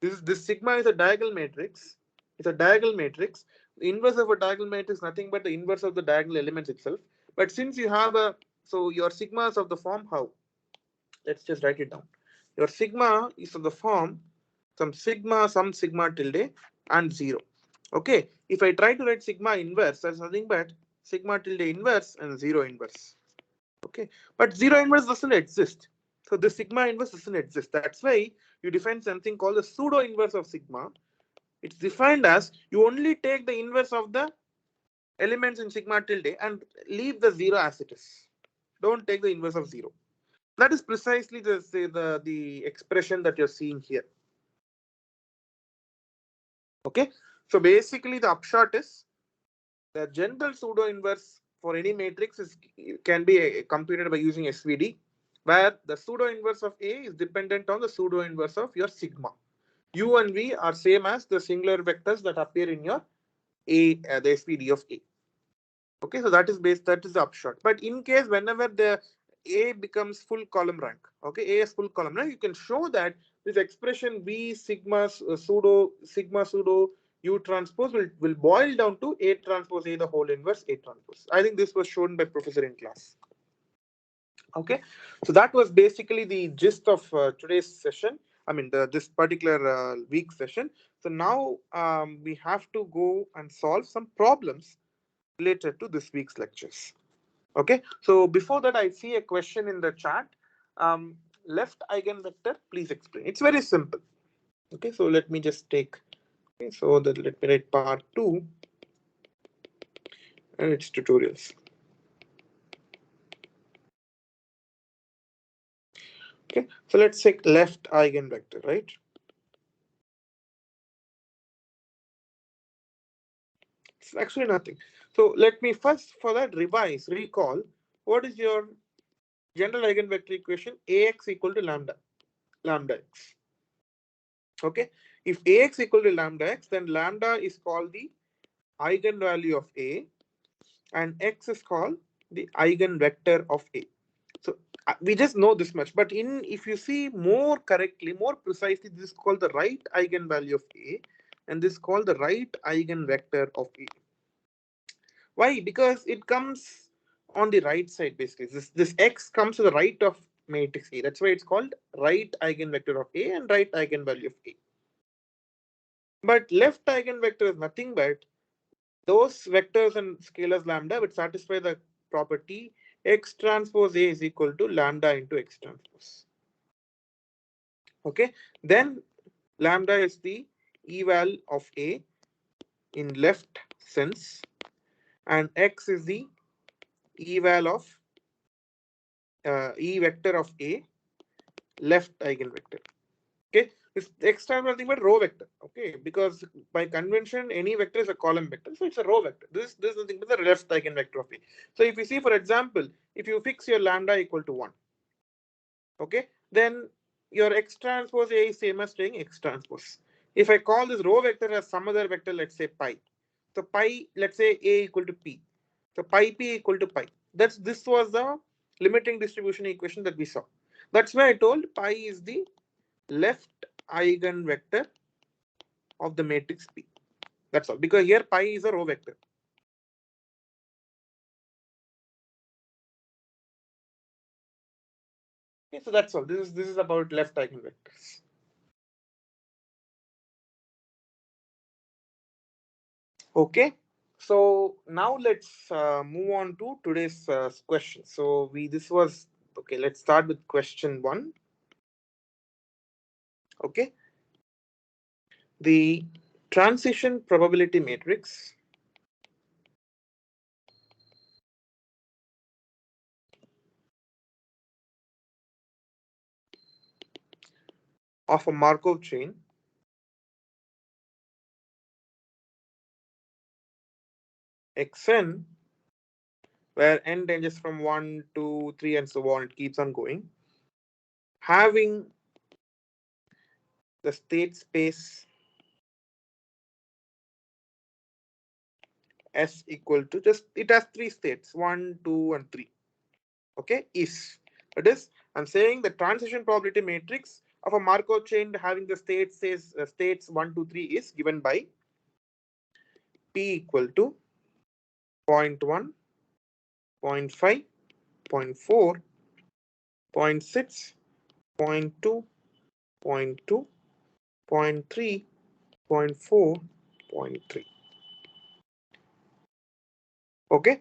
This sigma is a diagonal matrix. It's a diagonal matrix. The inverse of a diagonal matrix is nothing but the inverse of the diagonal elements itself. But since you have your sigma is of the form how? Let's just write it down. Your sigma is of the form some sigma tilde and 0. Okay, if I try to write sigma inverse, that's nothing but sigma tilde inverse and 0 inverse. Okay, but 0 inverse doesn't exist. So the sigma inverse doesn't exist. That's why you define something called the pseudo inverse of sigma. It's defined as you only take the inverse of the elements in sigma tilde and leave the 0 as it is. Don't take the inverse of 0. That is precisely the expression that you're seeing here. Okay, so basically the upshot is the general pseudo inverse for any matrix can be computed by using SVD, where the pseudo inverse of A is dependent on the pseudo inverse of your sigma. U and V are same as the singular vectors that appear in your the SVD of A. Okay, so that is the upshot. But in case whenever the A becomes full column rank, okay, A is full column rank, you can show that this expression V sigma pseudo U transpose will boil down to A transpose A the whole inverse A transpose. I think this was shown by professor in class. Okay, so that was basically the gist of today's session. I mean this particular week session. So now we have to go and solve some problems related to this week's lectures. Okay, so before that, I see a question in the chat. Left eigenvector, please explain. It's very simple. Okay, so let me just take. Okay, so let me write part 2 and its tutorials. Okay, so let's take left eigenvector, right? It's actually nothing. So let me first, for that, recall what is your general eigenvector equation? Ax equal to lambda x. Okay, if Ax equal to lambda x, then lambda is called the eigenvalue of A and x is called the eigenvector of A. So we just know this much, but if you see more correctly, more precisely, this is called the right eigenvalue of A and this is called the right eigenvector of A. Why? Because it comes on the right side basically. This x comes to the right of matrix A. That's why it's called right eigenvector of A and right eigenvalue of A. But left eigenvector is nothing but those vectors and scalars lambda which satisfy the property x transpose A is equal to lambda into x transpose. Okay, then lambda is the eval of A in left sense and x is the eval of E vector of A left eigenvector. Okay, this x transpose nothing but row vector. Okay, because by convention any vector is a column vector, so it's a row vector. This is nothing but the left eigenvector of A. So if you see, for example, if you fix your lambda equal to 1, okay, then your x transpose A is same as saying x transpose. If I call this row vector as some other vector, let's say pi. So pi, let's say A equal to P. So pi P equal to pi. This was the limiting distribution equation that we saw. That's why I told pi is the left eigenvector of the matrix P. That's all. Because here pi is a row vector. Okay, so that's all. This is about left eigenvectors. Okay, so now let's move on to today's question. So we this was okay. Let's start with question one. Okay, the transition probability matrix of a Markov chain Xn, where n ranges from 1, 2, 3, and so on. It keeps on going, having the state space S equal to, just it has three states, 1, 2, and 3. Okay, is that is, I'm saying the transition probability matrix of a Markov chain having the states 1, 2, 3 is given by P equal to zero point 0.1, 0 0.5, 0 0.4, 0 0.6, 0 0.2, 0 0.2, 0 0.3, 0 0.4, 0 0.3.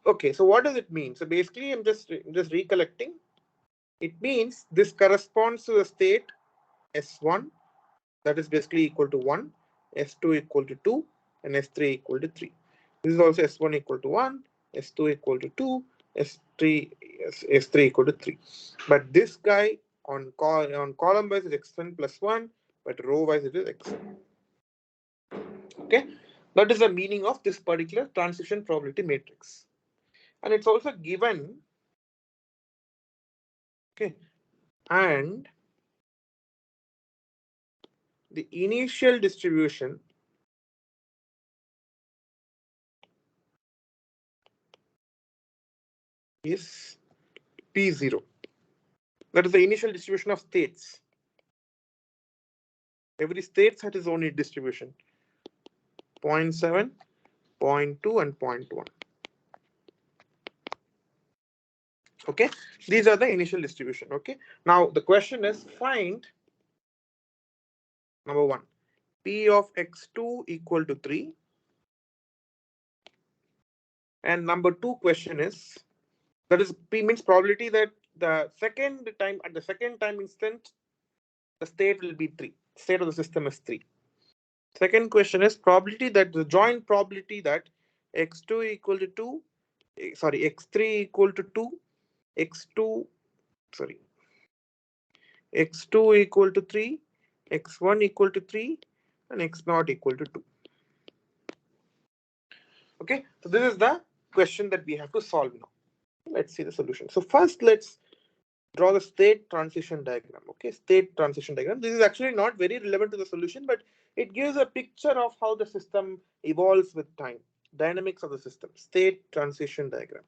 Okay, so what does it mean? So basically, I'm just recollecting. It means this corresponds to the state S1, that is basically equal to 1, S2 equal to 2, and S3 equal to 3. This is also S1 equal to 1, S2 equal to 2, S3 equal to 3. But this guy on column wise is X1 plus 1, but row wise it is X1. Okay, that is the meaning of this particular transition probability matrix. And it's also given, okay, and the initial distribution is P0. That is the initial distribution of states. Every state has its own distribution. 0.7, 0.2, and 0.1. Okay, these are the initial distribution. Okay, now the question is, find number one, P of x2 equal to 3. And number two question is, that is, P means probability that the second time, at the second time instant, the state will be 3. State of the system is 3. Second question is probability that the joint probability that x2 equal to 2, sorry, x3 equal to 2, x2, sorry, x2 equal to 3, x1 equal to 3, and x0 equal to 2. Okay, so this is the question that we have to solve now. Let's see the solution. So first, let's draw the state transition diagram. Okay, state transition diagram. This is actually not very relevant to the solution, but it gives a picture of how the system evolves with time, dynamics of the system. State transition diagram.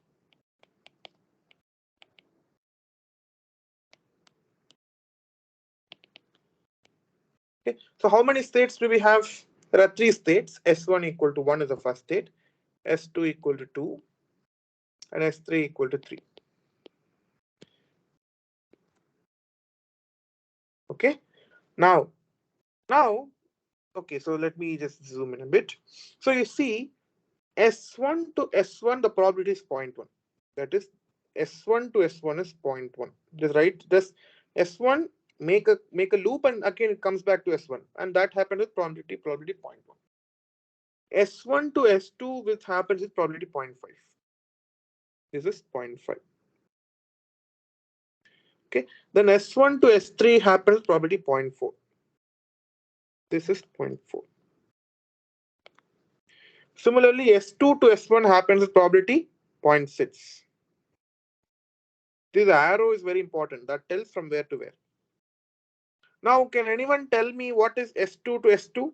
Okay, so how many states do we have? There are three states. S1 equal to 1 is the first state, S2 equal to 2, and S3 equal to 3. Okay, now, okay, so let me just zoom in a bit. So you see, S1 to S1, the probability is 0.1. That is, S1 to S1 is 0.1. Just right, just S1 make a loop, and again it comes back to S1, and that happened with probability 0.1. S1 to S2, which happens with probability 0.5. This is 0.5. Okay, then S1 to S3 happens probability 0.4. This is 0.4. Similarly, S2 to S1 happens with probability 0.6. This arrow is very important. That tells from where to where. Now, can anyone tell me what is S2 to S2?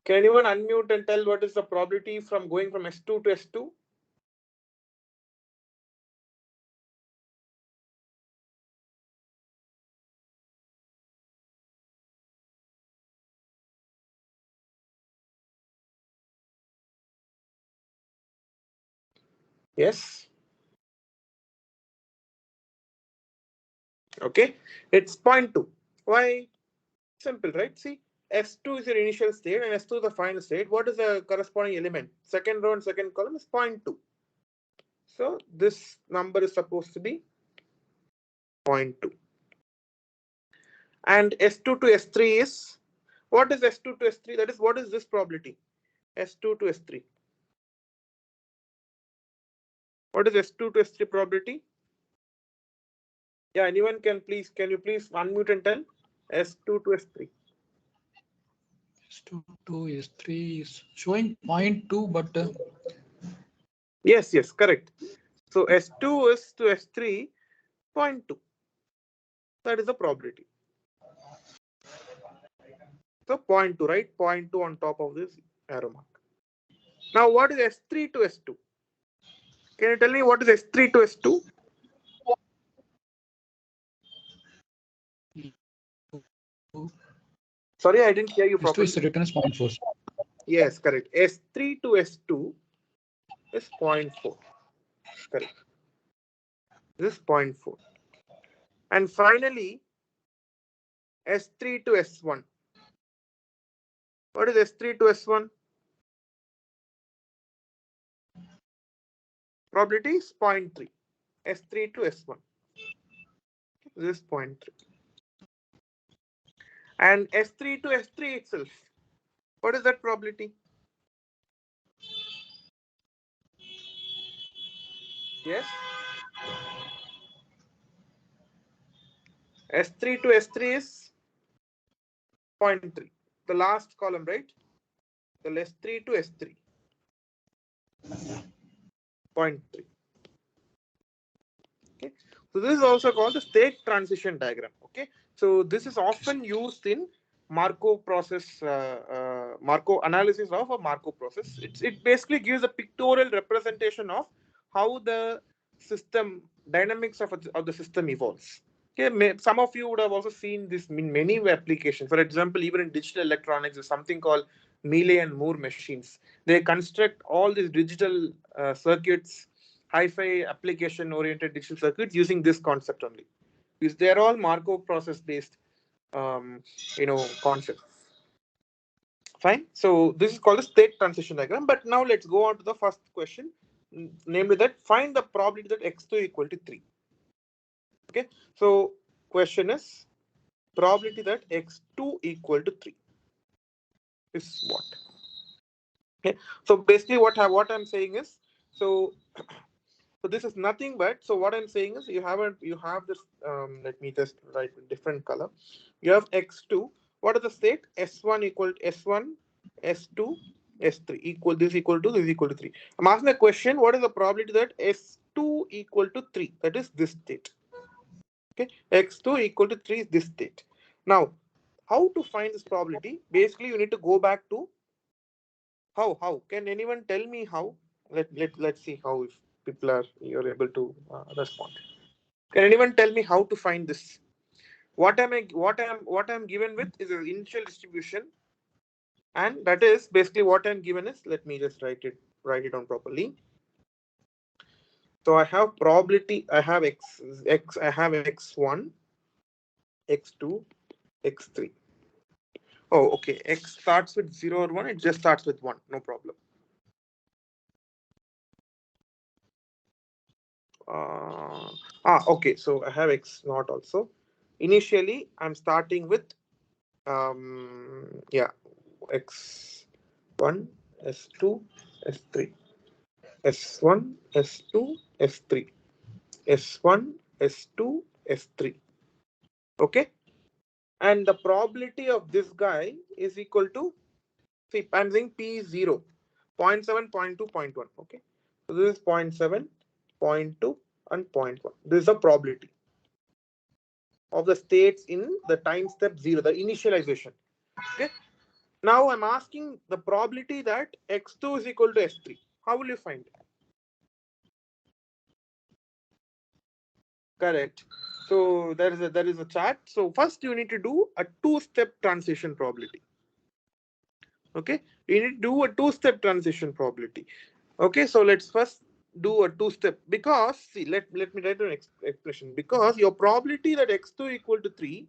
Can anyone unmute and tell what is the probability from going from S2 to S2? Yes. Okay. It's 0.2. Why? Simple, right? See, S2 is your initial state and S2 is the final state. What is the corresponding element? Second row and second column is 0.2. So this number is supposed to be 0.2. And S2 to S3 is, what is S2 to S3? That is, what is this probability? S2 to S3. What is S2 to S3 probability? Yeah, anyone can you please unmute and tell? S2 to S3. S2 to S3 is showing 0.2, but Yes, correct. So S2 is to S3, 0.2. That is the probability. So 0.2, right? 0.2 on top of this arrow mark. Now, what is S3 to S2? Can you tell me what is S3 to S2? Sorry, I didn't hear you S2 properly. is written as 0.4. Yes, correct. S3 to S2 is 0.4. Correct. This is 0.4. And finally, S3 to S1. What is S3 to S1? Probability is 0.3. S3 to S1. This is 0.3. And S3 to S3 itself. What is that probability? Yes. S3 to S3 is 0.3. The last column, right? The S3 to S3. 0.3. Okay. So this is also called the state transition diagram. Okay. So this is often used in Markov process, Markov analysis of a Markov process. It basically gives a pictorial representation of how the system dynamics of the system evolves. Okay, some of you would have also seen this in many applications. For example, even in digital electronics, there's something called Mealy and Moore machines. They construct all these digital circuits, hi-fi application-oriented digital circuits using this concept only. Because they're all Markov process-based, concepts. Fine. So this is called the state transition diagram. But now let's go on to the first question, namely that find the probability that x2 equal to 3. Okay. So question is probability that x2 equal to 3 is what? Okay. So basically what I'm saying is, so this is nothing but, so what I'm saying is you have this, let me just write a different color. You have x2. What is the state? S1 equal to S1, S2, S3 equal, this equal to 3. I'm asking a question, what is the probability that S2 equal to 3? That is this state. Okay, x2 equal to 3 is this state. Now, how to find this probability? Basically, you need to go back to how. Can anyone tell me how? Let's see how, if people are you're able to respond. Can anyone tell me how to find this? What I'm given with is an initial distribution, and that is basically what I'm given is, let me just write it down properly. So I have probability, I have I have x1, x2, x3. Oh, okay. X starts with 0 or 1. It just starts with 1. No problem. Okay. So I have X naught also. Initially, I'm starting with, X1, S2, S3. S1, S2, S3. S1, S2, S3. Okay. And the probability of this guy is equal to, see, I'm saying P is 0. 0.7, 0.2, 0.1. Okay. So this is 0.7, 0.2, and 0.1. This is the probability of the states in the time step 0, the initialization. Okay. Now I'm asking the probability that x2 is equal to s3. How will you find it? Correct. So there is a chart. So first you need to do a two-step transition probability. Okay. You need to do a two-step transition probability. Okay. So let's first do a two-step, because see, let me write an expression, because your probability that x2 equal to 3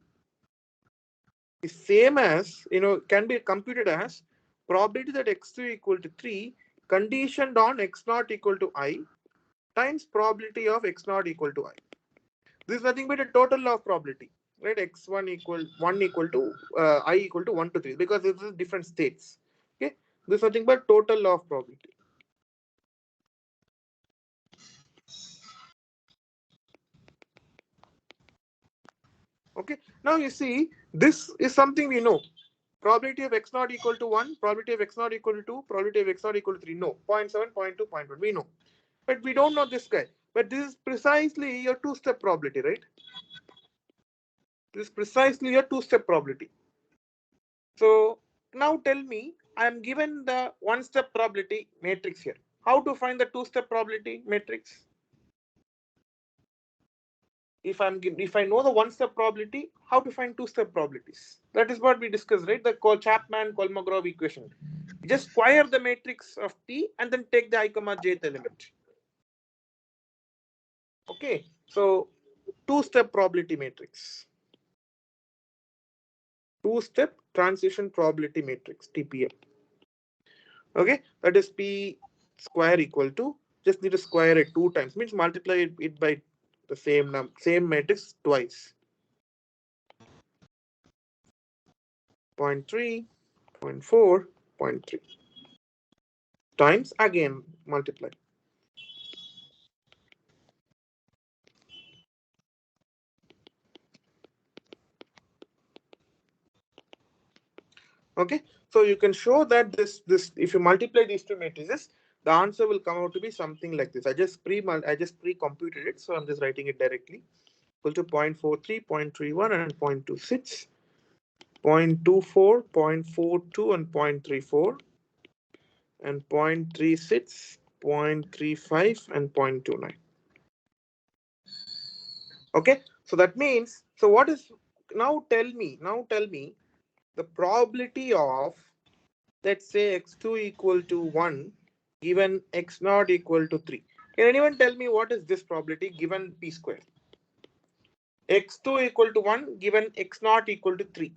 is same as, can be computed as probability that x2 equal to 3 conditioned on x naught equal to I times probability of x naught equal to I. This is nothing but a total law of probability, right? X1 equal 1 equal to I equal to 1 to 3, because this is different states. Okay, this is nothing but total law of probability. Okay, now you see, this is something we know. Probability of x naught equal to 1, probability of x naught equal to 2, probability of x naught equal to 3. No, 0.7, 0.2, 0.1. We know. But we don't know this guy. But this is precisely your two-step probability, right? This is precisely your two-step probability. So now tell me, I am given the one-step probability matrix here. How to find the two-step probability matrix? If I know the one-step probability, how to find two-step probabilities? That is what we discussed, right? The Chapman-Kolmogorov equation. Just square the matrix of P and then take the I comma jth element. Okay, so two-step probability matrix. Two-step transition probability matrix, TPM. Okay, that is P square equal to, just need to square it 2 times, means multiply it by the same matrix twice. 0.3, 0.4, 0.3 times, again multiply. Okay, so you can show that this if you multiply these two matrices, the answer will come out to be something like this. I just pre-computed it, so I'm just writing it directly. Equal to 0.43, 0.31, and 0.26, 0.24, 0.42, and 0.34, and 0.36, 0.35, and 0.29. Okay, so that means, so what is, now tell me the probability of, let's say, x2 equal to 1 given x naught equal to 3. Can anyone tell me what is this probability given p square? X2 equal to 1 given x naught equal to 3.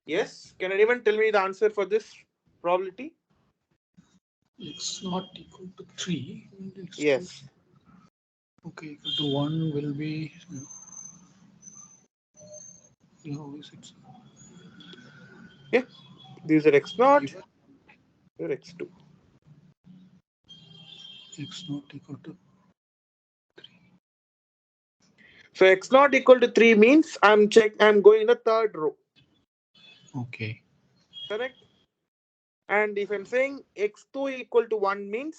Yes, can anyone tell me the answer for this probability? X not equal to 3. Yes. Okay, equal to 1 will be. How is it? Yeah, these are x naught, here x2. X not equal to 3. So x naught equal to 3 means I'm going in the third row. Okay. Correct? And if I'm saying x2 equal to 1 means,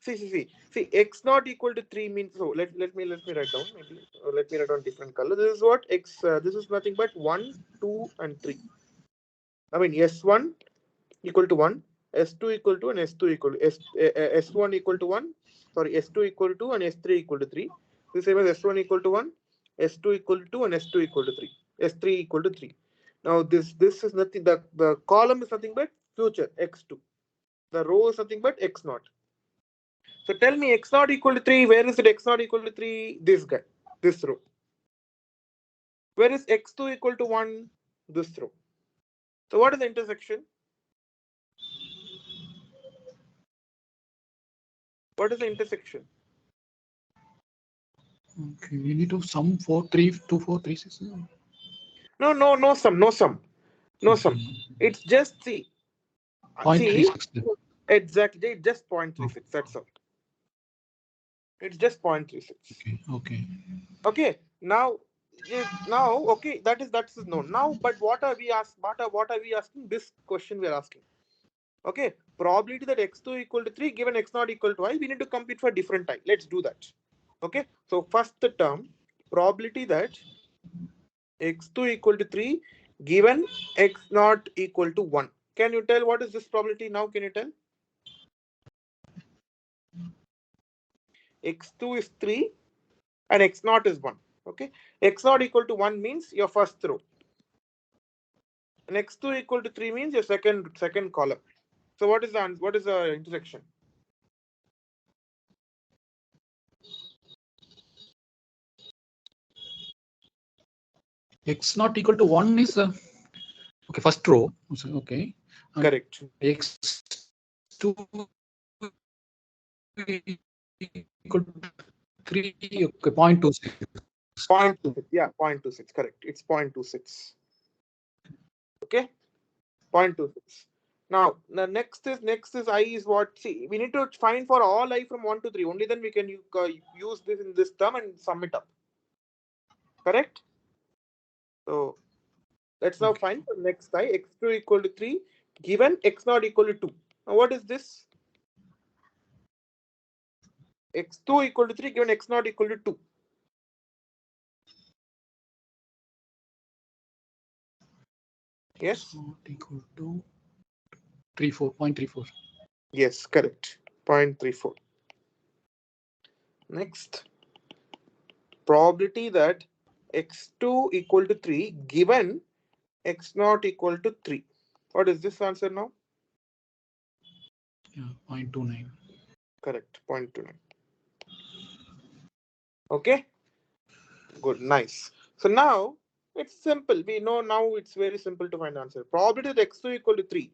see, x naught equal to 3 means, so let me write down, maybe, or let me write down different color. This is what this is nothing but 1, 2, and 3. I mean, s1 equal to 1, s2 equal to, and s2 equal to, s1 equal to 1, sorry, s2 equal to, and s3 equal to 3. The same as s1 equal to 1, s2 equal to 2, and s2 equal to 3, s3 equal to 3. Now this is nothing, the column is nothing but future x2. The row is nothing but x naught. So tell me, x naught equal to 3, where is it x naught equal to 3? This guy, this row. Where is x2 equal to 1? This row. So what is the intersection? What is the intersection? Okay, we need to sum 4, 3, 2, 4, 3, 6. No sum. It's just see, 0.36. exactly, just 0.36. Oh, That's all. It's just 0.36. okay. Okay. Now, okay, that is known now. But what are we asking? This question we are asking. Okay, probability that x2 equal to 3 given x naught equal to I, we need to compute for different time. Let's do that. Okay, so first the term, probability that x2 equal to 3 given x naught equal to 1. Can you tell what is this probability now? Can you tell? X2 is 3 and x naught is 1. Okay, x naught equal to 1 means your first row. And x2 equal to 3 means your second column. So what is the intersection? X not equal to 1 is okay, first row. Okay. And Correct. X2 equal to 3, okay, 0.26. 0.26. Yeah, 0.26. Correct. It's 0.26. Okay. 0.26. Now, the next is I is what? See, we need to find for all I from 1 to 3. Only then we can use this in this term and sum it up. Correct? So let's now Okay. find the next I, x2 equal to 3, given x not equal to 2. Now, what is this? X2 equal to 3, given x not equal to 2. Yes? Not equal to 0.34. Yes, correct. 0.34. Next, probability that x2 equal to 3 given x not equal to 3. What is this answer now? Yeah, 0.29. Correct. 0.29. Okay. Good. Nice. So now it's simple. We know now it's very simple to find answer. Probability that x2 equal to 3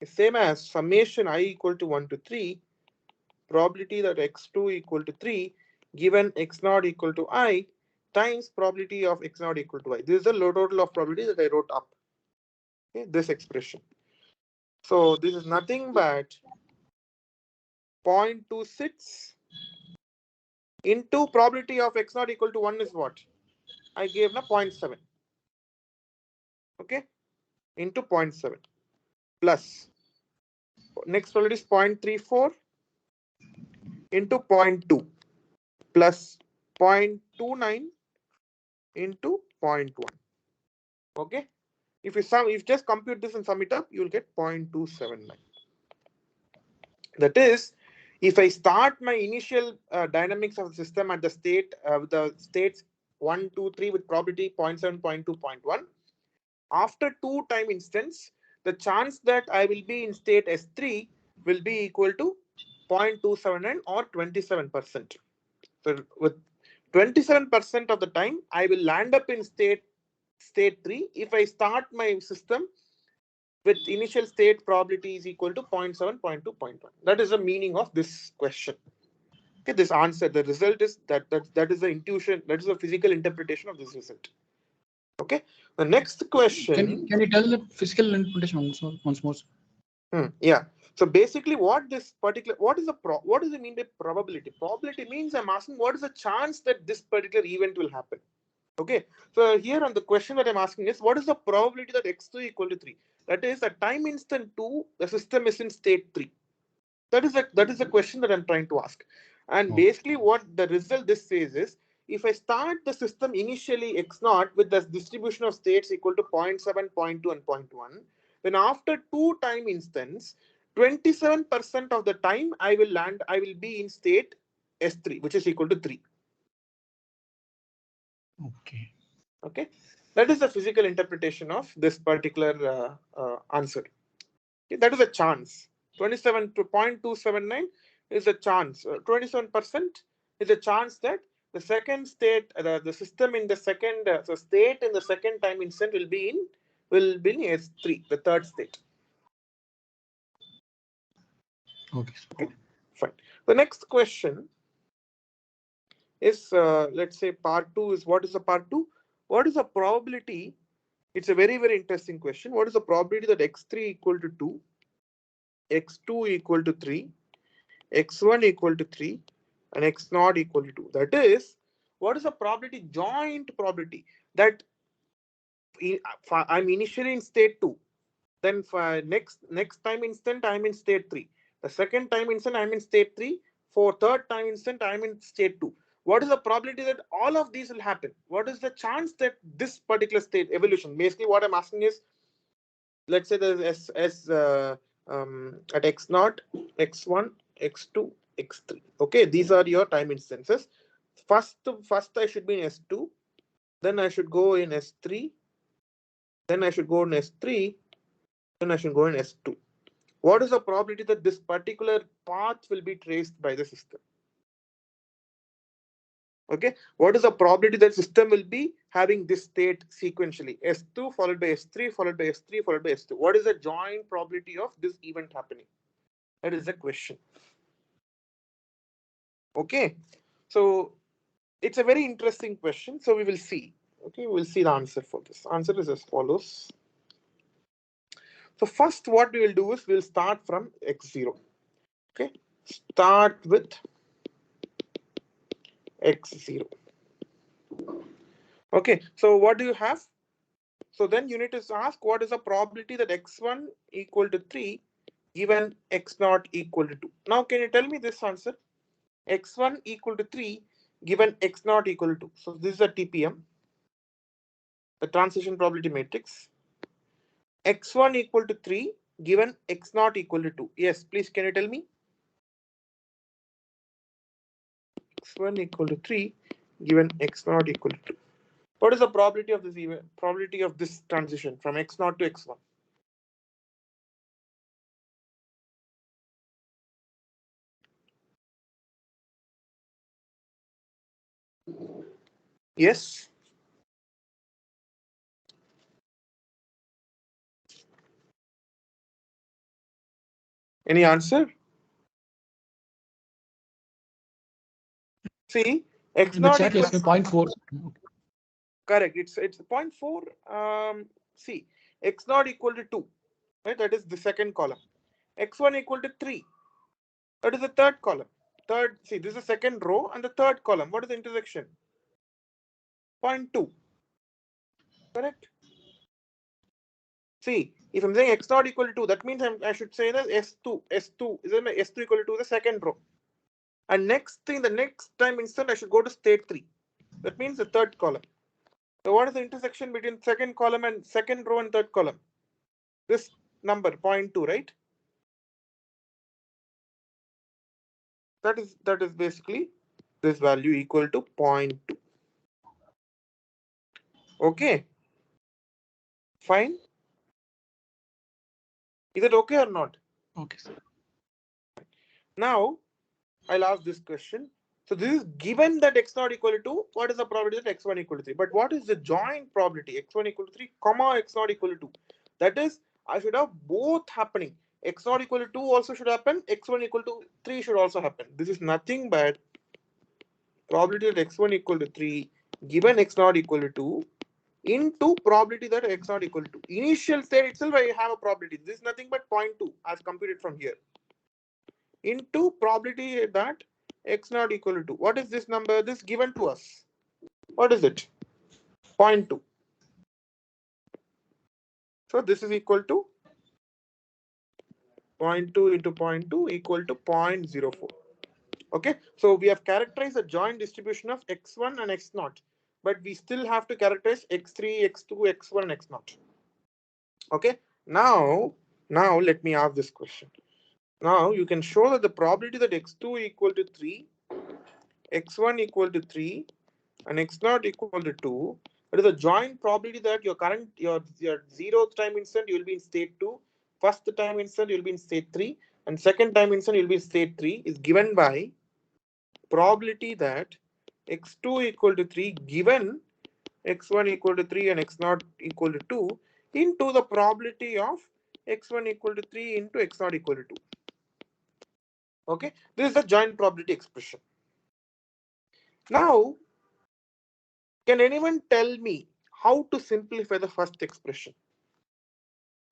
is same as summation I equal to 1 to 3. Probability that x2 equal to 3 given x not equal to I times probability of x not equal to I. This is the total of probability that I wrote up. Okay, this expression. So this is nothing but 0.26 into probability of x not equal to 1 is what? I gave na 0.7. Okay, into 0.7 plus next probability is 0.34 into 0.2 plus 0.29 into 0.1. Okay, if you just compute this and sum it up, you will get 0.279. That is, if I start my initial dynamics of the system at the states 1, 2, 3 with probability 0.7, 0.2, 0.1, after 2 time instance, the chance that I will be in state S3 will be equal to 0.279 or 27%. So with 27% of the time, I will land up in state 3 if I start my system with initial state probability is equal to 0.7, 0.2, 0.1. That is the meaning of this question. Okay, this answer, the result is that is the intuition, that is the physical interpretation of this result. Okay, the next question. Can you tell the physical implementation once more? Yeah. So basically, what does it mean by probability? Probability means I'm asking what is the chance that this particular event will happen. Okay. So here on the question that I'm asking is what is the probability that x2 equal to 3? That is at time instant 2, the system is in state 3. That is the question that I'm trying to ask. And basically what the result this says is if I start the system initially x naught with the distribution of states equal to 0.7, 0.2, and 0.1, then after 2 time instance, 27% of the time I will be in state S3, which is equal to 3. Okay. Okay. That is the physical interpretation of this particular answer. Okay, that is a chance. 27 to 0.279 is a chance. 27% is a chance that the second state, the system in the second, so state in the second time instant will be in S3, the third state. Okay, fine. The next question is, let's say part 2 is what is the part 2? What is the probability? It's a very, very interesting question. What is the probability that x3 equal to 2, x2 equal to 3, x1 equal to 3, and x naught equal to 2? That is, what is the probability, joint probability, that I'm initially in state 2, then for next time instant I'm in state 3, the second time instant I'm in state 3, for third time instant I'm in state 2. What is the probability that all of these will happen? What is the chance that this particular state evolution? Basically what I'm asking is, let's say there's at x naught, x1, x2, x3. Okay, these are your time instances. First I should be in S2, then I should go in S3, then I should go in S3, then I should go in S2. What is the probability that this particular path will be traced by the system? Okay, what is the probability that system will be having this state sequentially? S2 followed by S3 followed by S3 followed by S2. What is the joint probability of this event happening? That is the question. Okay, so it's a very interesting question. So we will see. Okay, we'll see the answer for this. Answer is as follows. So first, what we will do is we'll start from x0. Okay, start with x0. Okay, so what do you have? So then you need to ask what is the probability that x1 equal to 3 given x0 equal to 2. Now can you tell me this answer? X1 equal to 3 given x0 equal to 2. So this is a TPM, the transition probability matrix. X1 equal to 3 given x0 equal to 2. Yes, please can you tell me? X1 equal to 3 given x0 equal to 2. What is the probability of this event, probability of this transition from x0 to x1? Yes. Any answer? See, In the x0 chat, equal yes, 0.4. correct. It's 0.4. See, x0 equal to 2. Right? That is the second column. X1 equal to 3. That is the third column. Third, see, this is the second row and the third column. What is the intersection? 0.2. Correct? See, if I'm saying x0 equal to 2, that means I should say that S2. S2 is S2 equal to 2, the second row. And next thing, the next time instant, I should go to state 3. That means the third column. So what is the intersection between second column and second row and third column? This number, 0.2, right? That is basically this value equal to 0.2. Okay, fine. Is it okay or not? Okay, sir. Now I'll ask this question. So this is given that x0 equal to 2, what is the probability that x1 equal to 3? But what is the joint probability? X1 equal to 3, comma x0 equal to 2. That is, I should have both happening. X0 equal to 2 also should happen. X1 equal to 3 should also happen. This is nothing but probability that x1 equal to 3 given x0 equal to 2 into probability that x0 equal to 2. Initial state itself, I have a probability. This is nothing but 0.2 as computed from here. Into probability that x0 equal to 2. What is this number? This given to us. What is it? 0.2. So this is equal to 0.2 into 0.2 equal to 0.04. Okay, so we have characterized the joint distribution of x1 and x0, but we still have to characterize x3, x2, x1, and x0. Okay, now let me ask this question. Now you can show that the probability that x2 equal to 3, x1 equal to 3, and x0 equal to 2, it is a joint probability that your zeroth time instant you will be in state 2, first time instant you will be in state 3, and second time instant you will be in state 3 is given by probability that x2 equal to 3 given x1 equal to 3 and x0 equal to 2 into the probability of x1 equal to 3 into x0 equal to 2. Okay, this is the joint probability expression. Now, can anyone tell me how to simplify the first expression?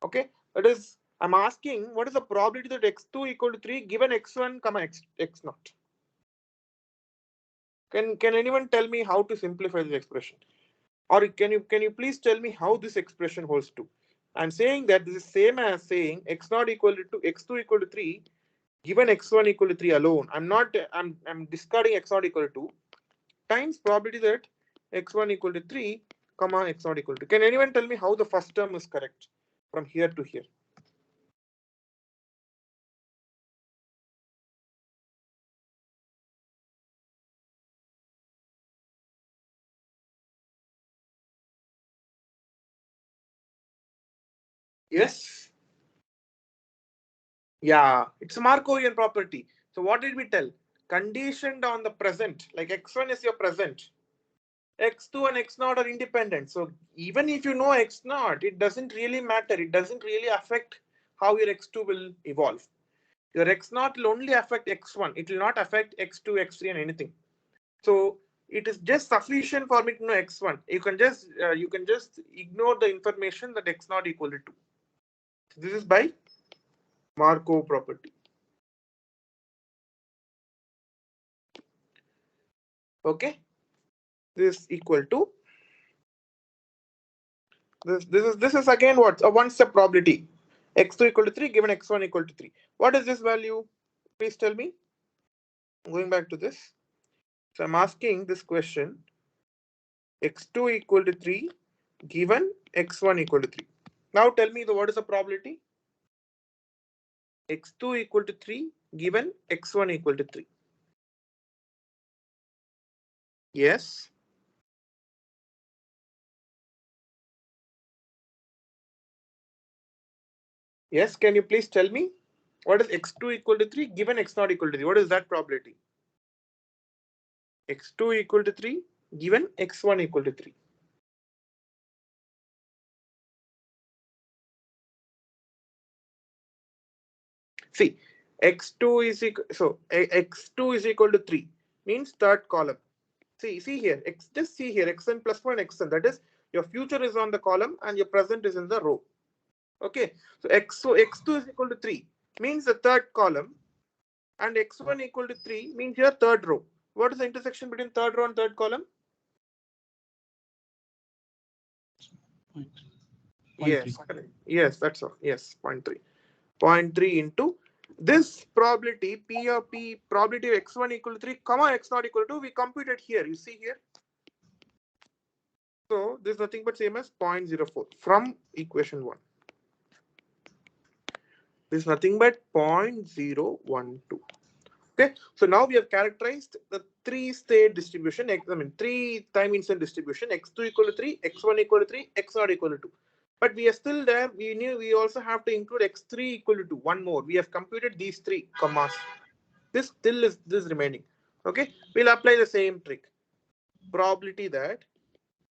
Okay, that is, I'm asking what is the probability that x2 equal to 3 given x1 comma x0? Can anyone tell me how to simplify this expression? Or can you please tell me how this expression holds true? I'm saying that this is same as saying x0 equal to x2 equal to 3 given x1 equal to 3 alone. I'm discarding x0 equal to 2 times probability that x1 equal to 3 comma x0 equal to 2. Can anyone tell me how the first term is correct from here to here? Yes. Yeah, it's a Markovian property. So what did we tell? Conditioned on the present, like x1 is your present. X2 and x0 are independent. So even if you know x0, it doesn't really matter. It doesn't really affect how your x2 will evolve. Your x0 will only affect x1. It will not affect x2, x3 and anything. So it is just sufficient for me to know x1. You can just ignore the information that x0 equal to 2. So this is by Markov property. Okay. This is equal to this is again what? A one-step probability. X2 equal to 3 given x1 equal to 3. What is this value? Please tell me. Going back to this. So I'm asking this question. X2 equal to 3 given x1 equal to 3. Now tell me what is the probability? X2 equal to 3 given x1 equal to 3. Yes. Yes, can you please tell me what is x2 equal to 3 given x0 equal to 3? What is that probability? X2 equal to 3 given x1 equal to 3. See, x2 is equal, so x2 is equal to 3 means third column. See here, just see here, xn plus 1 xn. That is, your future is on the column and your present is in the row. Okay, so x2 is equal to 3 means the third column, and x1 equal to 3 means your third row. What is the intersection between third row and third column? Point Yes, 3. yes, that's all. Yes, 0.3. 0.3 into this probability, P probability of x1 equal to 3, comma x0 equal to 2, we computed here. You see here. So this is nothing but same as 0.04 from equation 1. This is nothing but 0.012. Okay, so now we have characterized the three-state distribution, three-time instant distribution, x2 equal to 3, x1 equal to 3, x0 equal to 2. But we are still there. We knew we also have to include x3 equal to 2. One more. We have computed these three commas. This still is this remaining. Okay, we'll apply the same trick. Probability that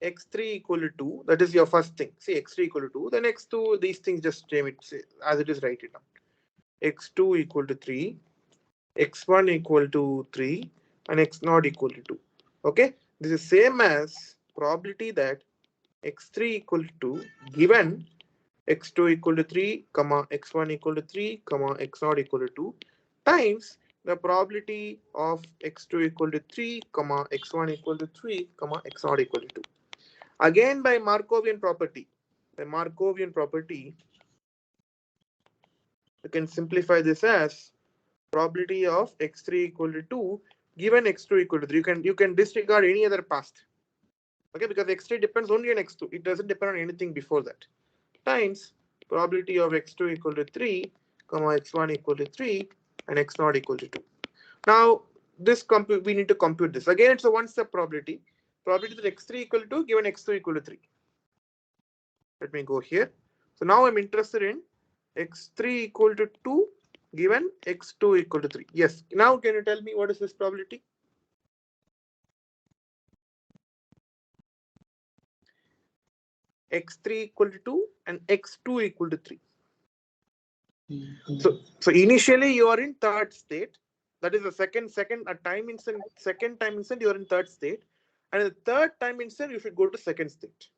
x3 equal to 2, that is your first thing. See, x3 equal to 2, then x2, these things just name it as it is, write it down. x2 equal to 3, x1 equal to 3, and x0 equal to 2. Okay, this is same as probability that x3 equal to 2 given x2 equal to 3, comma x1 equal to 3, comma x0 equal to 2 times the probability of x2 equal to 3, comma x1 equal to 3, comma x0 equal to 2. Again by Markovian property. The Markovian property, you can simplify this as probability of x3 equal to 2 given x2 equal to 3. You can disregard any other past. Okay, because x3 depends only on x2. It doesn't depend on anything before that. Times probability of x2 equal to 3, comma x1 equal to 3, and x0 equal to 2. Now this we need to compute this. Again, it's a one-step probability. Probability that x3 equal to 2 given x2 equal to 3. Let me go here. So now I'm interested in x3 equal to 2 given x2 equal to 3. Yes. Now can you tell me what is this probability? X3 equal to 2 and x2 equal to 3. So initially you are in third state. That is the second time instant you are in third state, and the third time instant you should go to second state.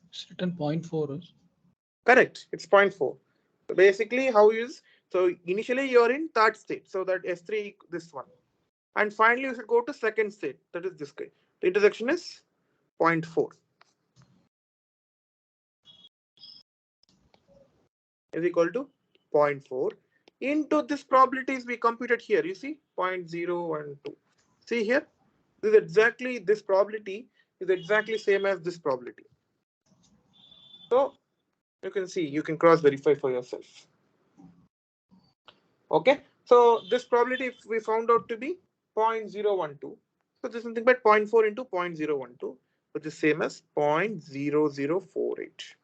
Certain 0.4 is Correct. It's 0.4. So basically, so initially you are in third state. So that S3 this one, and finally you should go to second state. That is this guy. The intersection is 0.4. Is equal to 0.4 into this probabilities we computed here. You see 0.012. See here, this probability is exactly same as this probability. So you can see, you can cross verify for yourself. Okay, So this probability if we found out to be 0.012. So this is nothing but zero point 0.4 into 0.012, which is same as 0.0048.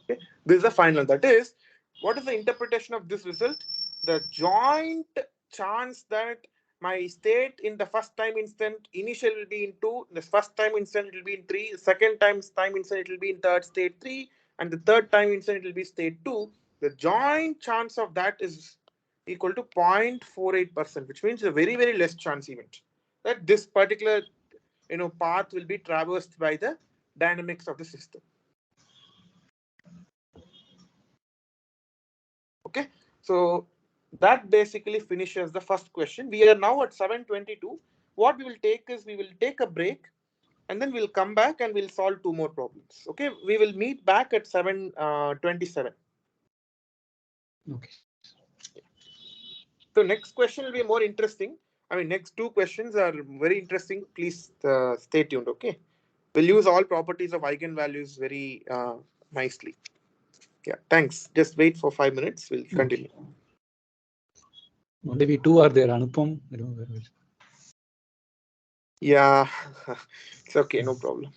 Okay. This is the final. That is, what is the interpretation of this result? The joint chance that my state in the first time instant initial will be in 2, the first time instant it will be in 3, the second time instant it will be in third state 3, and the third time instant it will be state 2. The joint chance of that is equal to 0.48%, which means a very, very less chance event that this particular path will be traversed by the dynamics of the system. Okay, so that basically finishes the first question. We are now at 7:22. What we will take is we will take a break and then we'll come back and we'll solve 2 more problems. Okay, we will meet back at 7:27. Okay. So next question will be more interesting. I mean, next 2 questions are very interesting. Please stay tuned. Okay, we'll use all properties of eigenvalues very nicely. Yeah, thanks. Just wait for 5 minutes. We'll continue. Only we 2 are there. Anupam. Yeah, it's okay. No problem.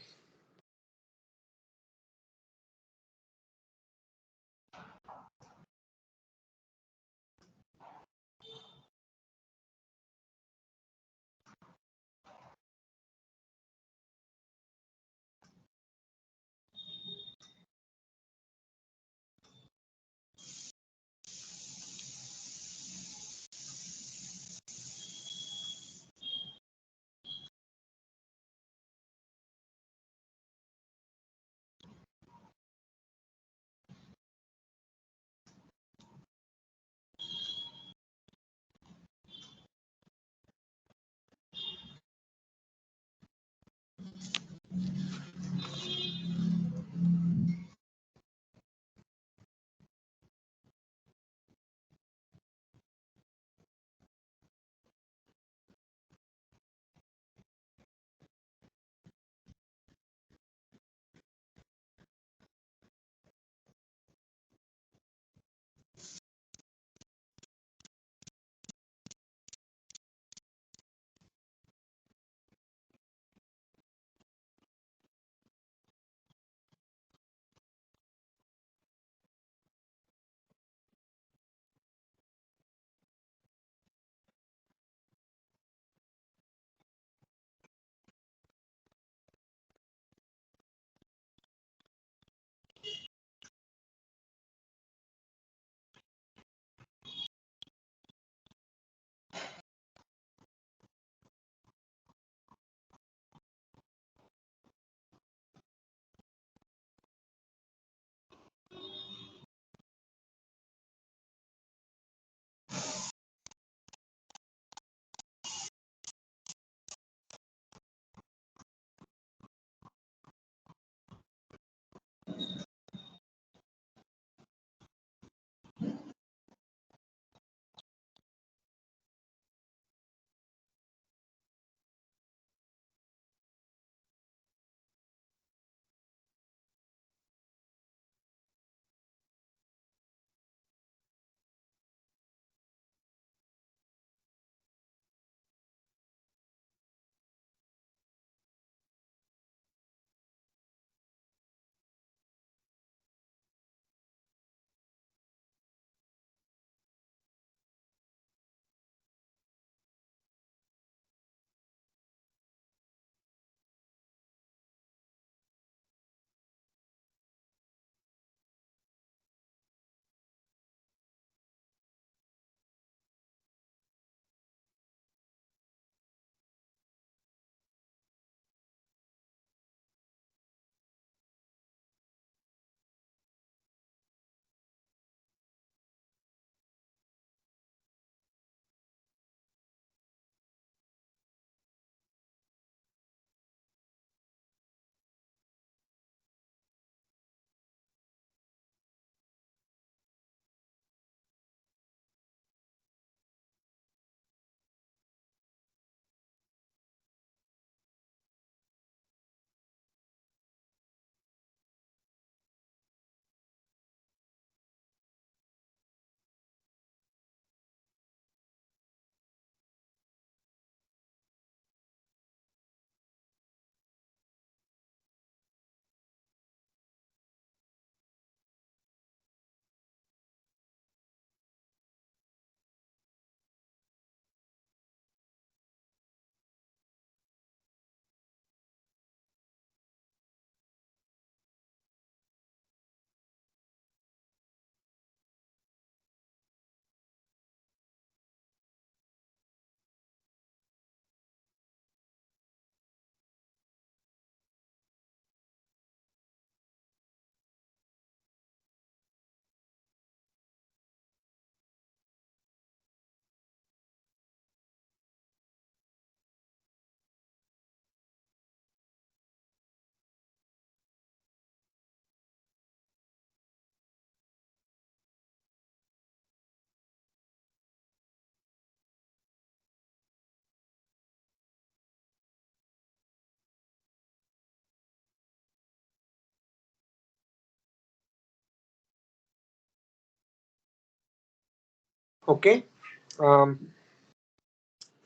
Okay.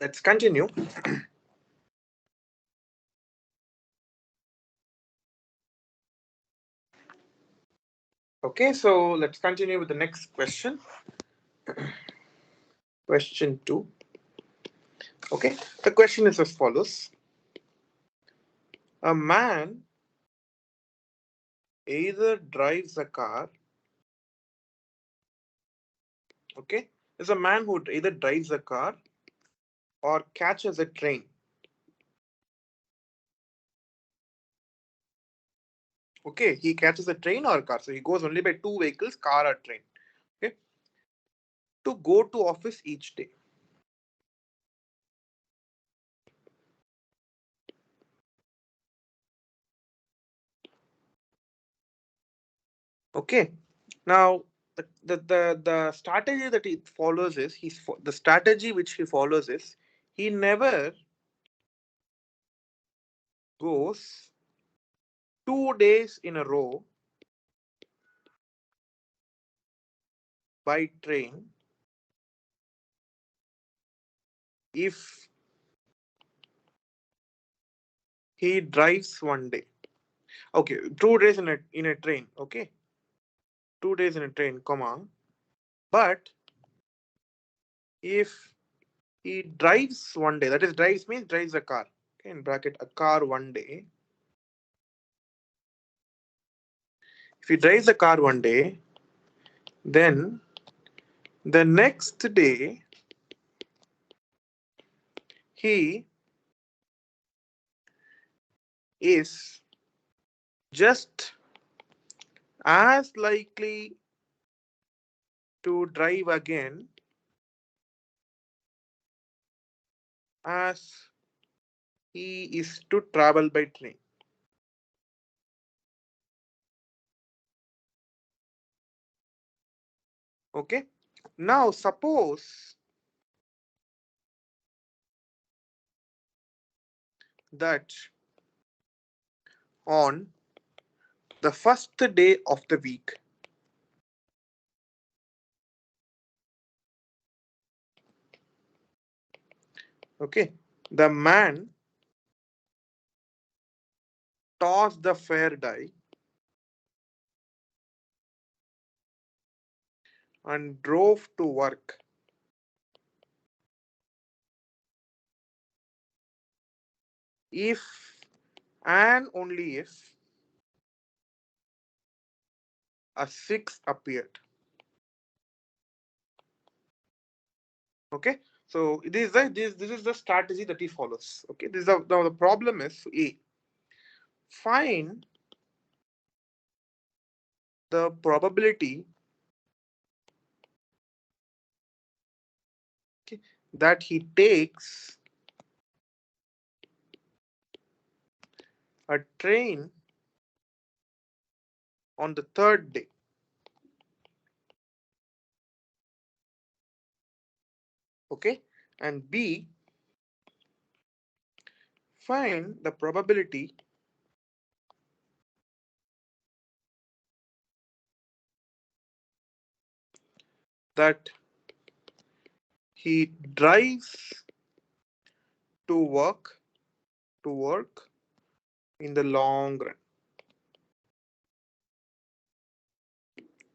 Let's continue. Okay, so let's continue with the next question. Question 2. Okay, the question is as follows. A man either drives a car, okay, is a man who either drives a car or catches a train. Okay, he catches a train or a car. So he goes only by two vehicles, car or train. Okay, to go to office each day. Okay, now the strategy that he follows is the strategy which he follows is he never goes 2 days in a row by train if he drives one day. Okay, 2 days in a train. Okay, 2 days in a train, comma. But if he drives one day, that is, drives means drives a car. Okay, in bracket a car one day. If he drives a car one day, then the next day he is just as likely to drive again as he is to travel by train. Okay. Now suppose that on the first day of the week, okay, the man tossed the fair die and drove to work if and only if a 6 appeared. Okay, so this is the strategy that he follows. Okay, this is now the problem is A. Find the probability, okay, that he takes a train on the third day. Okay, and B, find the probability that he drives to work in the long run.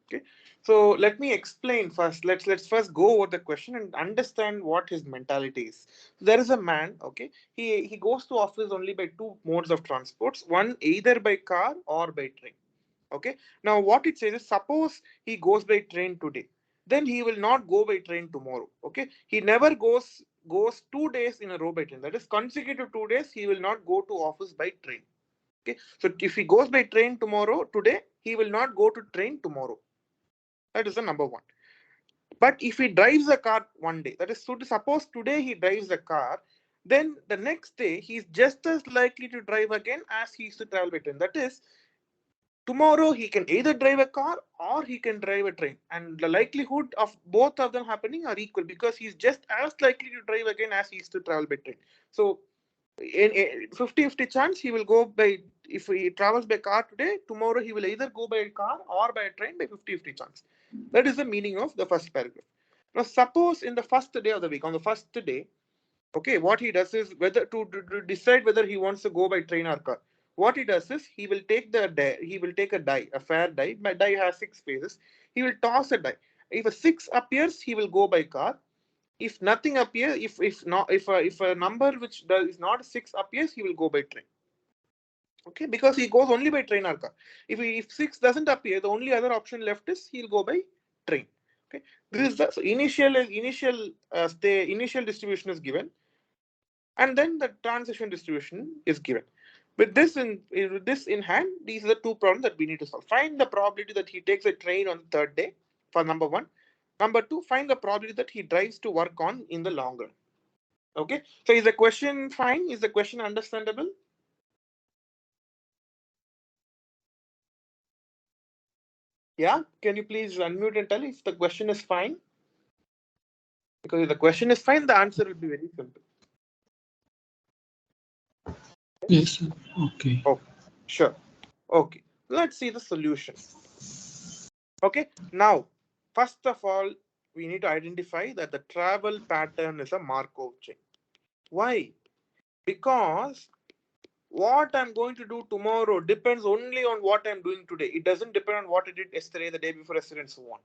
Okay, so let me explain first. Let's first go over the question and understand what his mentality is. There is a man. Okay, he goes to office only by two modes of transports. One either by car or by train. Okay, now what it says is suppose he goes by train today, then he will not go by train tomorrow. Okay, he never goes 2 days in a row by train. That is consecutive 2 days. He will not go to office by train. Okay, so if he goes by train today, he will not go to train tomorrow. That is the number one. But if he drives a car one day, that is, so suppose today he drives a car, then the next day he is just as likely to drive again as he is to travel by train. That is, tomorrow he can either drive a car or he can drive a train, and the likelihood of both of them happening are equal because he's just as likely to drive again as he is to travel by train. So in 50-50 chance he will go by, if he travels by car today, tomorrow he will either go by car or by train by 50-50 chance. That is the meaning of the first paragraph. Now, suppose in the first day of the week, on the first day, okay, what he does is whether to decide whether he wants to go by train or car. What he does is he will take the die, he will take a die, a fair die. My die has 6 faces. He will toss a die. If a 6 appears, he will go by car. If nothing appears, if a number which is not 6 appears, he will go by train. Okay, because he goes only by train or car. If 6 doesn't appear, the only other option left is he'll go by train. Okay, this is the so initial distribution is given, and then the transition distribution is given. With this in hand, these are the two problems that we need to solve. Find the probability that he takes a train on the third day for number one. Number two, find the probability that he drives to work on in the long run. Okay, so is the question fine? Is the question understandable? Yeah, can you please unmute and tell if the question is fine? Because if the question is fine, the answer will be very simple. Yes, sir. Okay. Oh, sure. Okay, let's see the solution. Okay, now, first of all, we need to identify that the travel pattern is a Markov chain. Why? Because what I'm going to do tomorrow depends only on what I'm doing today. It doesn't depend on what I did yesterday, the day before yesterday, and so on.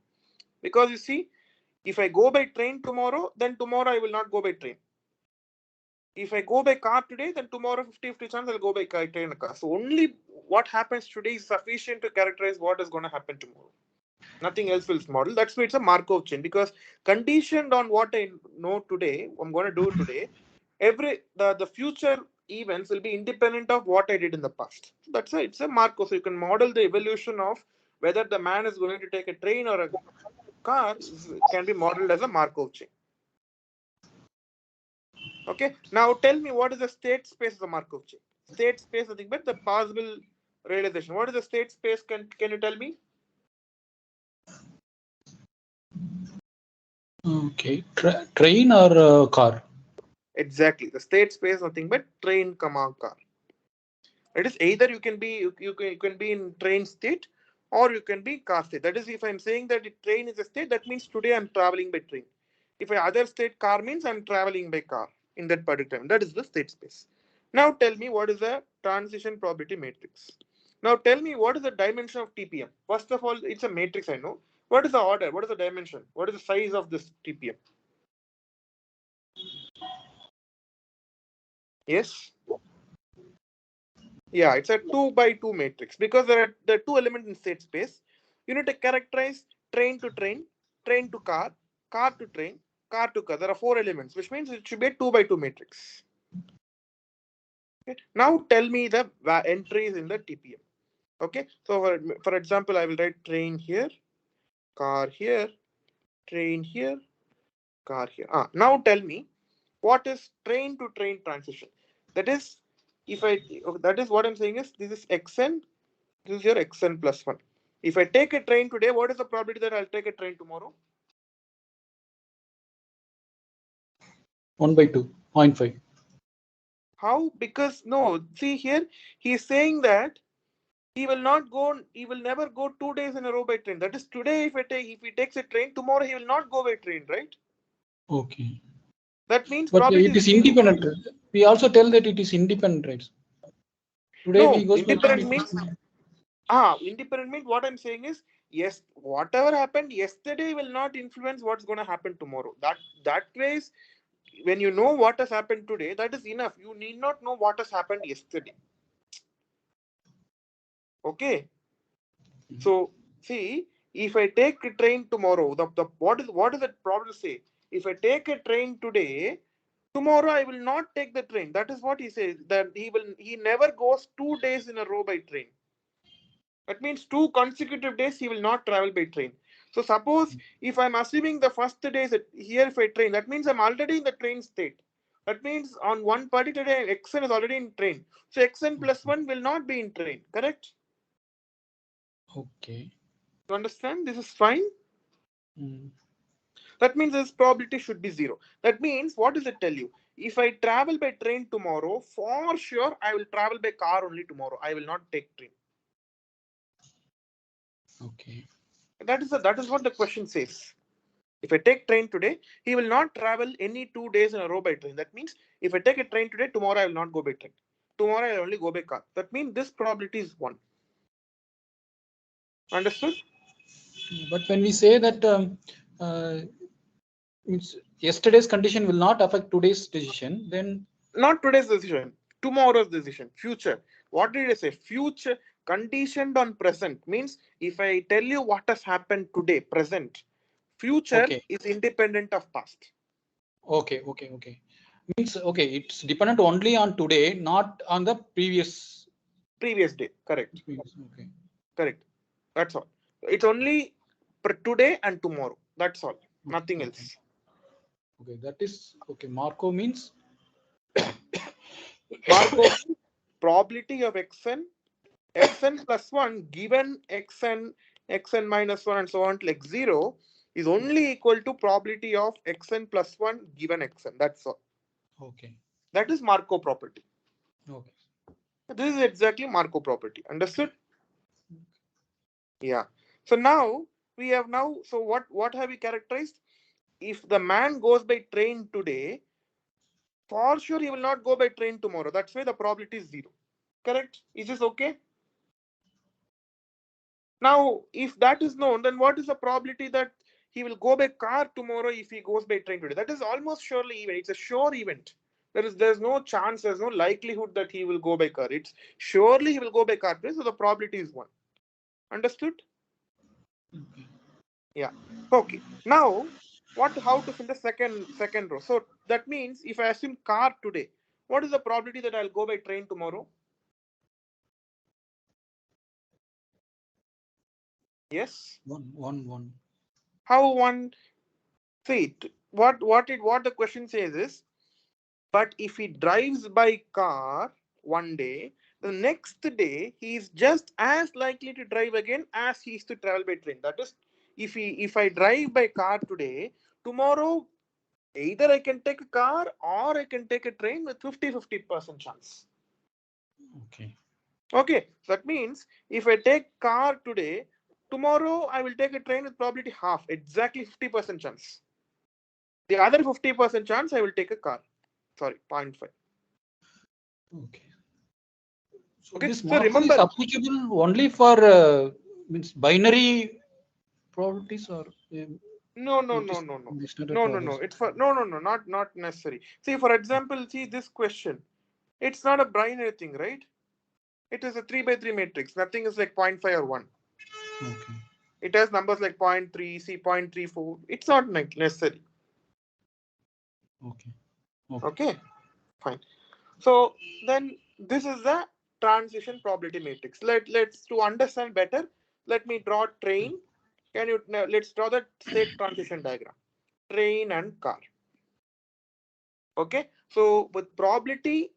Because you see, if I go by train tomorrow, then tomorrow I will not go by train. If I go by car today, then tomorrow 50-50 chance I'll go by car, train or car. So only what happens today is sufficient to characterize what is going to happen tomorrow. Nothing else will model. That's why it's a Markov chain, because conditioned on what I know today, I'm going to do today, the future events will be independent of what I did in the past. So that's why it's a Markov. So you can model the evolution of whether the man is going to take a train or a car can be modeled as a Markov chain. Okay. Now tell me, what is the state space of the Markov chain? State space, nothing but the possible realization. What is the state space? Can you tell me? Okay. Train or car? Exactly. The state space, nothing but train, comma, car. It is either you can be in train state or you can be car state. That is, if I'm saying that train is a state, that means today I'm traveling by train. If I other state car means I'm traveling by car in that particular time. That is the state space. Now tell me, what is the transition probability matrix? Now tell me, what is the dimension of TPM? First of all, it's a matrix, I know. What is the order? What is the dimension? What is the size of this TPM? Yes. Yeah, it's a 2 by 2 matrix because there are two elements in state space. You need to characterize train to train, train to car, car to train, car to car. There are 4 elements, which means it should be a 2 by 2 matrix. Okay. Now tell me the entries in the TPM. Okay, so for example, I will write train here, car here, train here, car here. Now tell me, what is train to train transition? That is, that is what I'm saying is, this is xn. This is your xn plus 1. If I take a train today, what is the probability that I'll take a train tomorrow? 1 by 2, 0.5. How? Because no, see here, he's saying that he will never go 2 days in a row by train. That is, today, if he takes a train, tomorrow he will not go by train, right? Okay. That means But probability it is is 0. independent. We also tell that it is independent, right? Today we No, goes by independent train. means independent means what I'm saying is, yes, whatever happened yesterday will not influence what's going to happen tomorrow. That way, when you know what has happened today, that is enough. You need not know what has happened yesterday. Okay. So see, if I take a train tomorrow, what is that problem say? If I take a train today, tomorrow I will not take the train. That is what he says. That he never goes 2 days in a row by train. That means 2 consecutive days he will not travel by train. So suppose if I'm assuming the first day is here if I train, that means I'm already in the train state. That means on one particular day, xn is already in train. So xn plus 1 will not be in train, correct? Okay. You understand? This is fine. Mm. That means this probability should be 0. That means, what does it tell you? If I travel by train tomorrow, for sure I will travel by car only tomorrow. I will not take train. Okay. That is what the question says. If I take train today, he will not travel any 2 days in a row by train. That means if I take a train today, tomorrow I will not go by train. Tomorrow I will only go by car. That means this probability is 1. Understood? But when we say that means yesterday's condition will not affect today's decision, then Not today's decision, tomorrow's decision, future. What did I say? Future conditioned on present means if I tell you what has happened today, present, future okay, is independent of past. okay. Means okay, it's dependent only on today, not on the previous. Previous day, correct. Okay. Correct. That's all. It's only for today and tomorrow. That's all. Nothing Okay. else. Okay. That is okay. Markov means Markov probability of xn plus 1 given xn minus 1 and so on like 0 is only equal to probability of xn plus 1 given xn. That's all. okay. That is Markov property. Okay. This is exactly Markov property. Understood? Yeah. So now we have so what have we characterized? If the man goes by train today, for sure he will not go by train tomorrow. That's why the probability is 0. Correct? Is this okay? Now, if that is known, then what is the probability that he will go by car tomorrow if he goes by train today? That is almost surely even. It's a sure event. There's no chance, there's no likelihood that he will go by car. It's surely he will go by car today, so the probability is 1. Understood? Yeah. Okay. Now, how to fill the second row? So that means if I assume car today, what is the probability that I'll go by train tomorrow? Yes. One. How one? See what the question says is, but if he drives by car one day, the next day he is just as likely to drive again as he is to travel by train. That is, if I drive by car today, tomorrow either I can take a car or I can take a train with 50% chance. Okay. Okay, so that means if I take car today, tomorrow I will take a train with probability half, exactly 50% chance. The other 50% chance I will take a car. Sorry, 0.5. Okay. So Okay, this so Markov is remember, applicable only for means binary probabilities or it is extended to others. It's for not necessary. See, for example, see this question. It's not a binary thing, right? It is a 3 by 3 matrix. Nothing is like 0.5 or 1. Okay. It has numbers like 0.3, see 0.34. It's not necessary. Okay. Okay, fine. So then this is the transition probability matrix. Let's to understand better, let me draw train. Let's draw the state transition diagram. Train and car. Okay, so with probability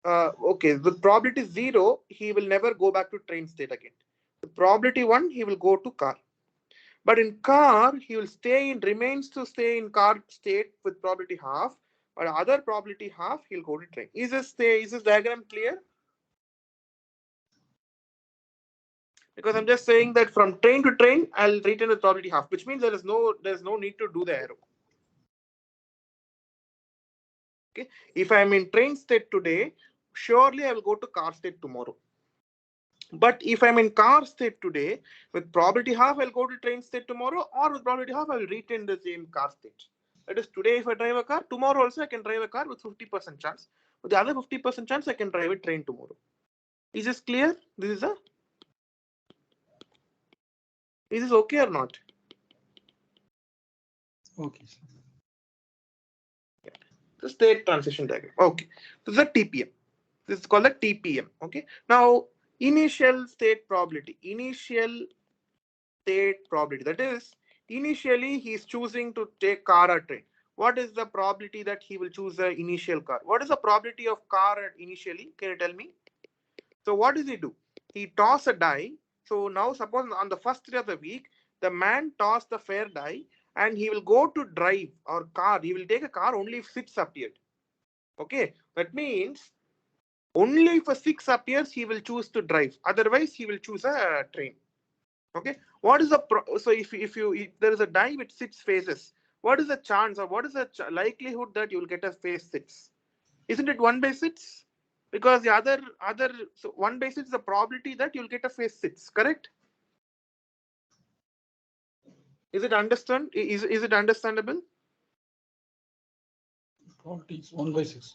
with probability 0, he will never go back to train state again. With probability 1, he will go to car. But in car, he will remains to stay in car state with probability half. But other probability half, he'll go to train. Is this diagram clear? Because I'm just saying that from train to train, I'll retain the probability half, which means there's no need to do the arrow. Okay. If I'm in train state today, surely I will go to car state tomorrow. But if I'm in car state today, with probability half, I'll go to train state tomorrow, or with probability half, I will retain the same car state. That is, today if I drive a car, tomorrow also I can drive a car with 50% chance. With the other 50% chance, I can drive a train tomorrow. Is this clear? Is this okay or not? Okay. The state transition diagram. Okay. This is a TPM. This is called a TPM. Okay. Now, initial state probability. That is, initially he is choosing to take car or train. What is the probability that he will choose the initial car? What is the probability of car initially? Can you tell me? So what does he do? He toss a die. So now suppose on the first day of the week, the man tossed the fair die and he will go to drive or car. He will take a car only if 6 appeared. Okay. That means only if a 6 appears, he will choose to drive. Otherwise, he will choose a train. Okay, what is the so if there is a die with 6 faces, what is the chance or what is the likelihood that you will get a face 6? Isn't it 1/6? Because the other so 1/6 is the probability that you'll get a face 6, correct? Is it is it understandable? Probability is 1/6.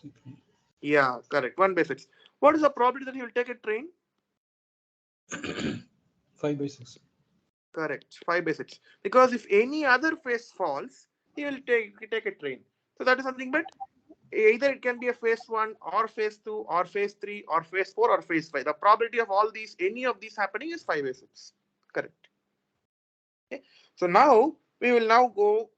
Yeah, correct. 1/6. What is the probability that you will take a train? 5/6. Correct. 5/6. Because if any other face falls, he will take a train. So that is something, but either it can be a phase 1 or phase 2 or phase 3 or phase 4 or phase 5. The probability of all these, any of these happening is 5/6. Correct. Okay. So now we will now go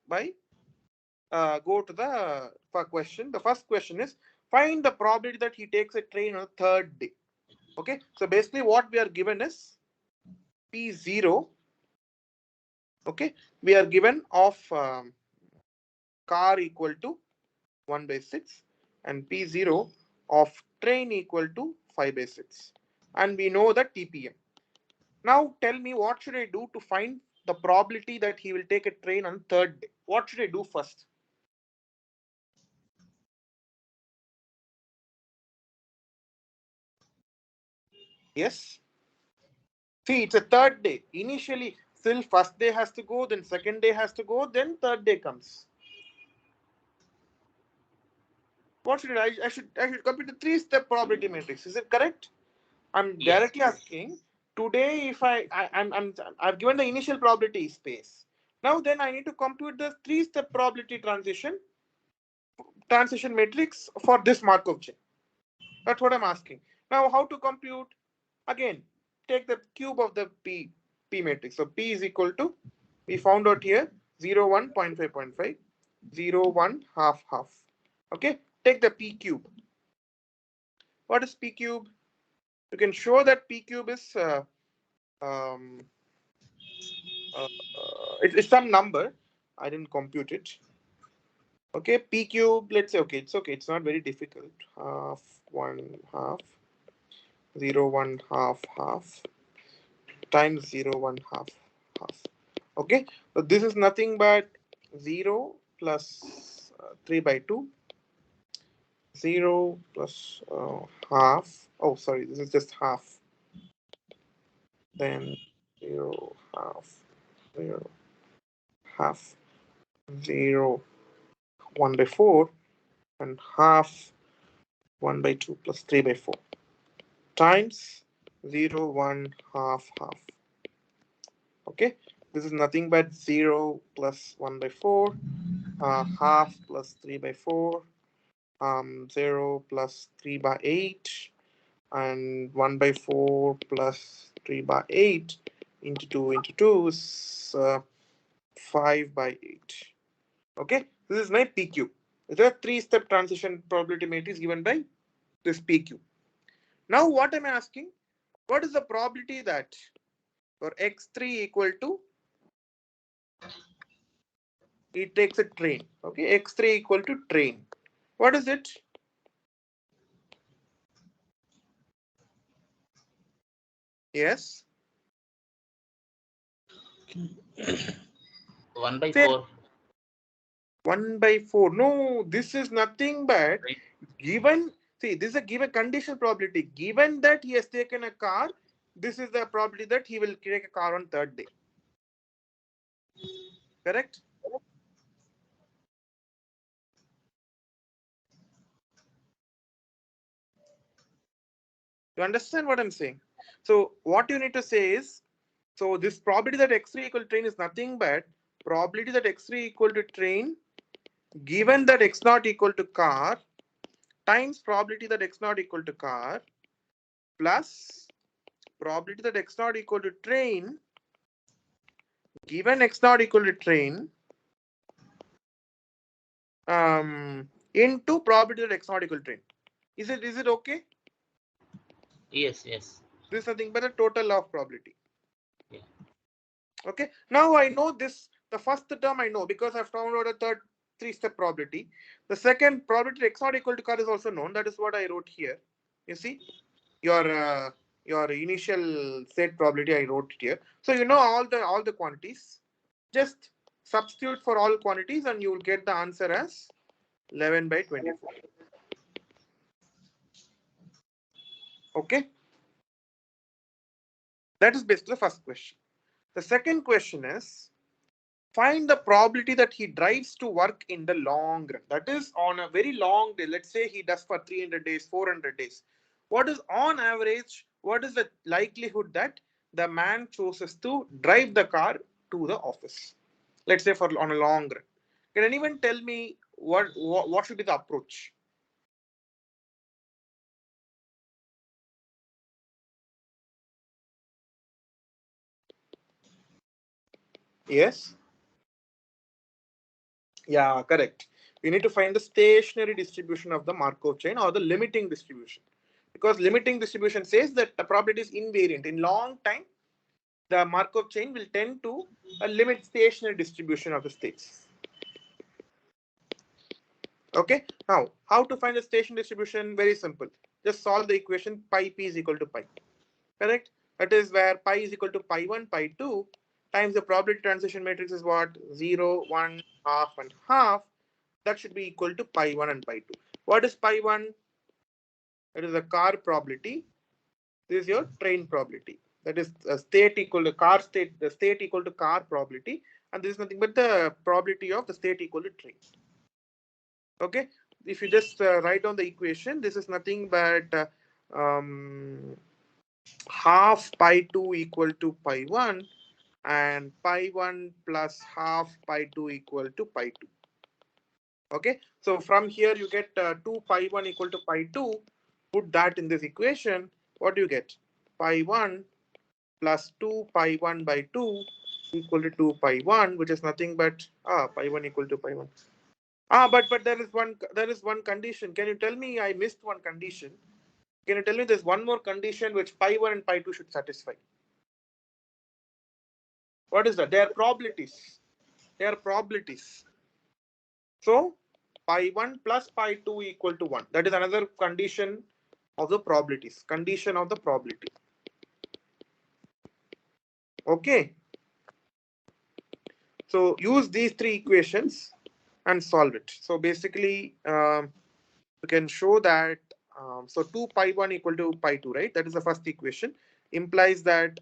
to the question. The first question is find the probability that he takes a train on the third day. Okay. So basically what we are given is P0. Okay. We are given of car equal to 1/6 and P0 of train equal to 5/6. And we know the TPM. Now tell me what should I do to find the probability that he will take a train on third day? What should I do first? Yes. See, it's a third day. Initially, still first day has to go, then second day has to go, then third day comes. What should I should compute the 3-step probability matrix. Is it correct? I'm directly asking today if I've given the initial probability space. Now then I need to compute the 3-step probability transition matrix for this Markov chain. That's what I'm asking. Now how to compute? Again, take the cube of the P matrix. So P is equal to, we found out here 0, 1, 0.5, 0.5, 0, 1, half, half. Okay, take the P cube. What is P cube? You can show that P cube is um, it's some number. I didn't compute it. Okay, P cube, let's say, okay, it's not very difficult. Half, 1, half, 0, 1, half, half, times 0, 1, half, half. Okay, so this is nothing but 0 plus 3/2, 0 plus half. Oh, sorry, this is just half. Then 0, half, 0, half, 0, 1/4, and half 1/2 plus 3/4 times 0, 1, half, half. Okay, this is nothing but 0 plus 1/4, half plus 3/4, 0 plus 3/8, and 1/4 plus 3/8 into 2 is 5/8. Okay, this is my PQ. It's a 3-step transition probability matrix given by this PQ. Now what am I asking? What is the probability that for x3 equal to, it takes a train? Okay, x3 equal to train. What is it? Yes. 1/4. 1/4. No, this is nothing but given. See, this is a given conditional probability. Given that he has taken a car, this is the probability that he will take a car on third day. Correct? You understand what I'm saying? So what you need to say is, so this probability that x3 equal to train is nothing but probability that x3 equal to train given that x0 equal to car times probability that x0 equal to car plus probability that x0 equal to train given x0 equal to train into probability that x0 equal to train. Is it okay? Yes. This is nothing but a total of probability. Yeah. Okay. Now I know this. The first term I know because I found out a third 3-step probability. The second probability x0 equal to car is also known. That is what I wrote here. You see your your initial set probability. I wrote it here. So you know all the quantities. Just substitute for all quantities and you will get the answer as 11 by 24. Okay. That is basically the first question. The second question is, find the probability that he drives to work in the long run. That is on a very long day. Let's say he does for 300 days, 400 days. What is on average? What is the likelihood that the man chooses to drive the car to the office? Let's say for on a long run. Can anyone tell me what should be the approach? Yes. Yeah, correct. We need to find the stationary distribution of the Markov chain or the limiting distribution. Because limiting distribution says that the probability is invariant. In long time, the Markov chain will tend to limit stationary distribution of the states. Okay. Now, how to find the station distribution? Very simple. Just solve the equation pi p is equal to pi. Correct? That is where pi is equal to pi 1, pi 2 times the probability transition matrix is what? 0, 1, half, and half. That should be equal to pi 1 and pi 2. What is pi 1? That is the car probability. This is your train probability. That is a state equal to car state, the state equal to car probability. And this is nothing but the probability of the state equal to train. Okay. If you just write down the equation, this is nothing but half pi 2 equal to pi 1 and pi 1 plus half pi 2 equal to pi 2. Okay. So from here you get 2 pi 1 equal to pi 2. Put that in this equation. What do you get? Pi 1 plus 2 pi 1 by 2 equal to 2 pi 1, which is nothing but pi 1 equal to pi 1. But there is one condition. Can you tell me? I missed one condition. Can you tell me there's one more condition which pi 1 and pi 2 should satisfy? What is that? They are probabilities. They are probabilities. So pi 1 plus pi 2 equal to 1. That is another condition of the probabilities. Condition of the probability. Okay. So use these three equations and solve it. So basically, you can show that so 2 pi 1 equal to pi 2, right? That is the first equation. Implies that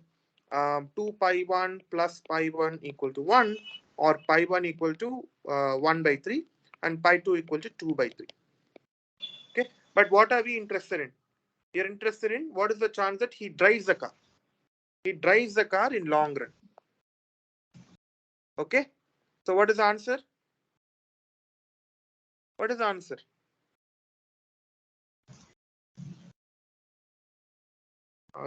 2 pi 1 plus pi 1 equal to 1, or pi 1 equal to 1 by 3 and pi 2 equal to 2 by 3. Okay. But what are we interested in? We are interested in what is the chance that he drives the car. He drives the car in long run. Okay. So what is the answer? What is the answer?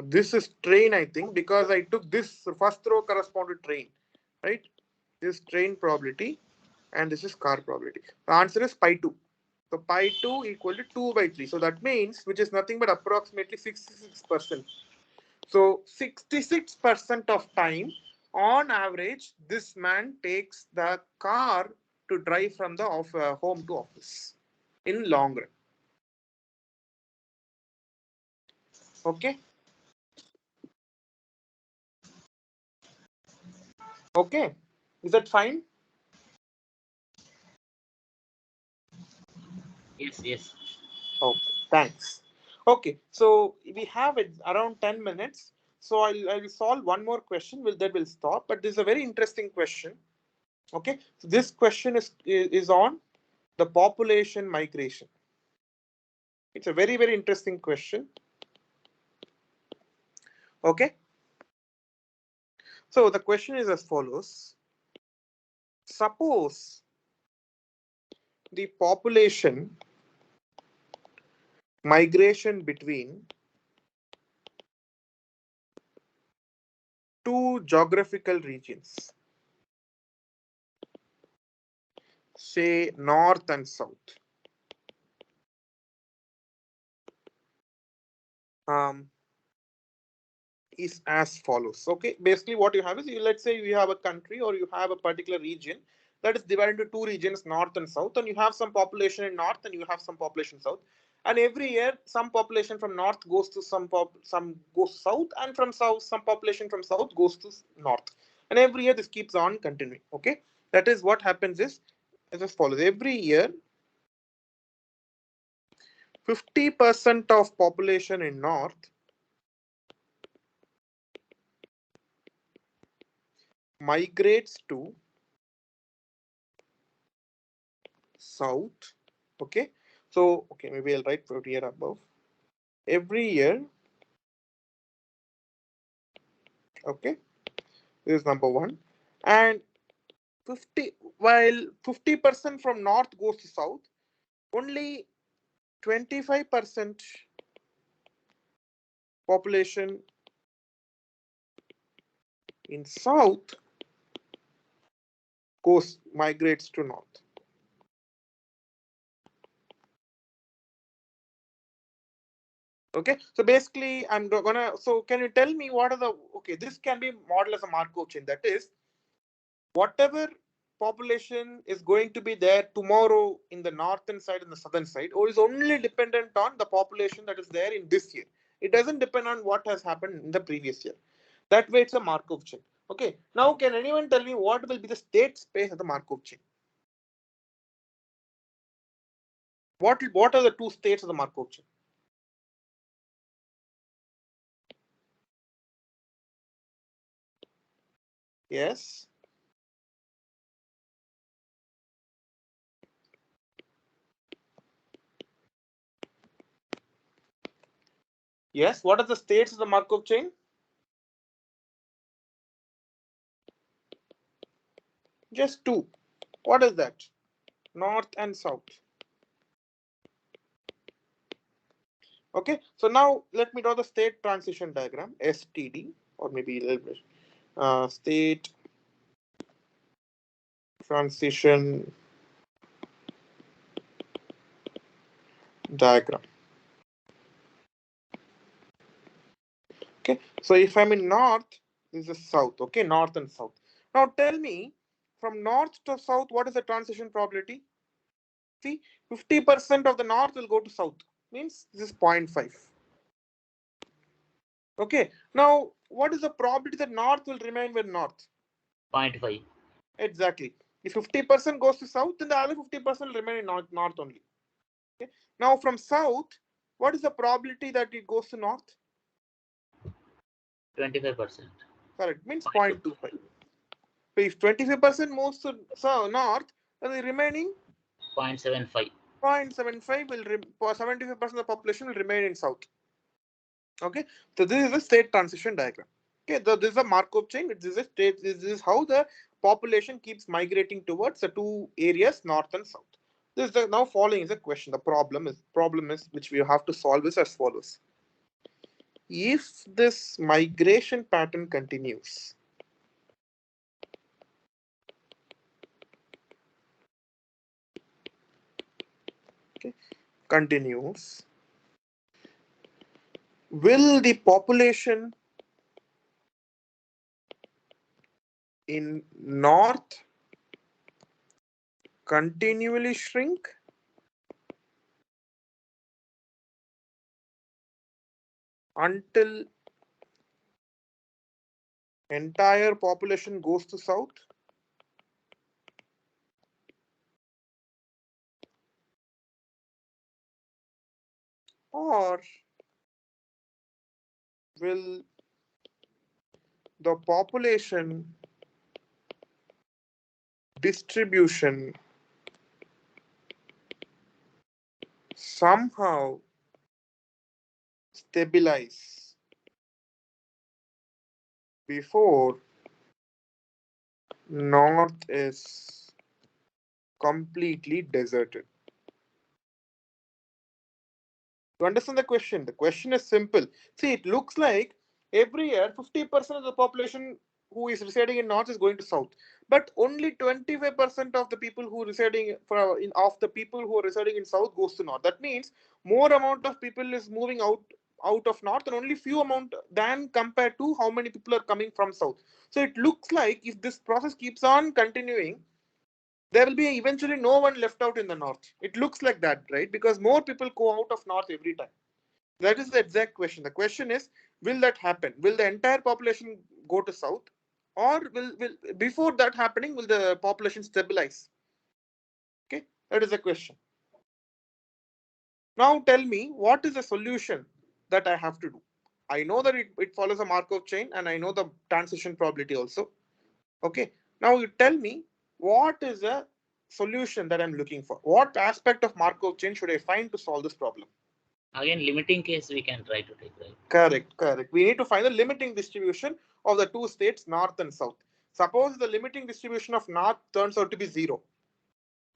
This is train, I think, because I took this first row correspond to train, right? This train probability and this is car probability. The answer is pi 2. So pi 2 equal to 2 by 3. So that means, which is nothing but approximately 66%. So 66% of time, on average, this man takes the car to drive from the home to office in long run. Okay. Okay. Is that fine? Yes, yes. Okay, thanks. Okay, so we have it around 10 minutes. So I'll solve one more question. That will stop. But this is a very interesting question. Okay, so this question is on the population migration. It's a very, very interesting question. Okay. So the question is as follows. Suppose the population migration between two geographical regions, say north and south, is as follows. Okay, basically what you have is, let's say you have a country or you have a particular region that is divided into two regions, north and south, and you have some population in north and you have some population south, And every year some population from north goes to some goes south, and from south some population from south goes to north, and every year this keeps on continuing. Okay, that is what happens is as follows. Every year 50% of population in north migrates to south. Okay, so okay, maybe I'll write for here above. Every year, okay, this is number one. And 50% from north goes to south, only 25% population in south migrates to north. Okay, so basically I'm gonna, so can you tell me what are the, okay, this can be modeled as a Markov chain. That is, whatever population is going to be there tomorrow in the northern side and the southern side, or is only dependent on the population that is there in this year. It doesn't depend on what has happened in the previous year. That way it's a Markov chain. Okay, now can anyone tell me what will be the state space of the Markov chain? What are the two states of the Markov chain? Yes. Yes, what are the states of the Markov chain? Just two. What is that? North and south. Okay, so now let me draw the state transition diagram, STD, or maybe a little bit, state transition diagram. Okay, so if I'm in north, this is south. Okay, north and south. Now tell me, from north to south, what is the transition probability? See, 50% of the north will go to south, means this is 0.5. Okay, now what is the probability that north will remain with north? 0.5. Exactly. If 50% goes to south, then the other 50% will remain in north only. Okay. Now from south, what is the probability that it goes to north? 25%. Correct, means 0.25. So if 25% moves to north, then the remaining 0.75. 0.75 will 75% of the population will remain in south. Okay, so this is a state transition diagram. Okay, so this is a Markov chain. This is a state. This is how the population keeps migrating towards the two areas, north and south. This is the, now following is a question. The problem is which we have to solve is as follows. If this migration pattern continues, okay, will the population in north continually shrink until entire population goes to south? Or will the population distribution somehow stabilize before north is completely deserted? To understand the question is simple. See, it looks like every year 50% of the population who is residing in north is going to south, but only 25% of the people who are residing of the people who are residing in south goes to north. That means more amount of people is moving out of north, and only few amount than compared to how many people are coming from south. So it looks like if this process keeps on continuing, there will be eventually no one left out in the north. It looks like that, right? Because more people go out of north every time. That is the exact question. The question is, will that happen? Will the entire population go to south, or will before that happening, will the population stabilize? Okay, that is the question. Now tell me, what is the solution that I have to do? I know that it follows a Markov chain, and I know the transition probability also. Okay, now you tell me, what is the solution that I'm looking for? What aspect of Markov chain should I find to solve this problem? Again, limiting case we can try to take, right? Correct. We need to find the limiting distribution of the two states, north and south. Suppose the limiting distribution of north turns out to be 0.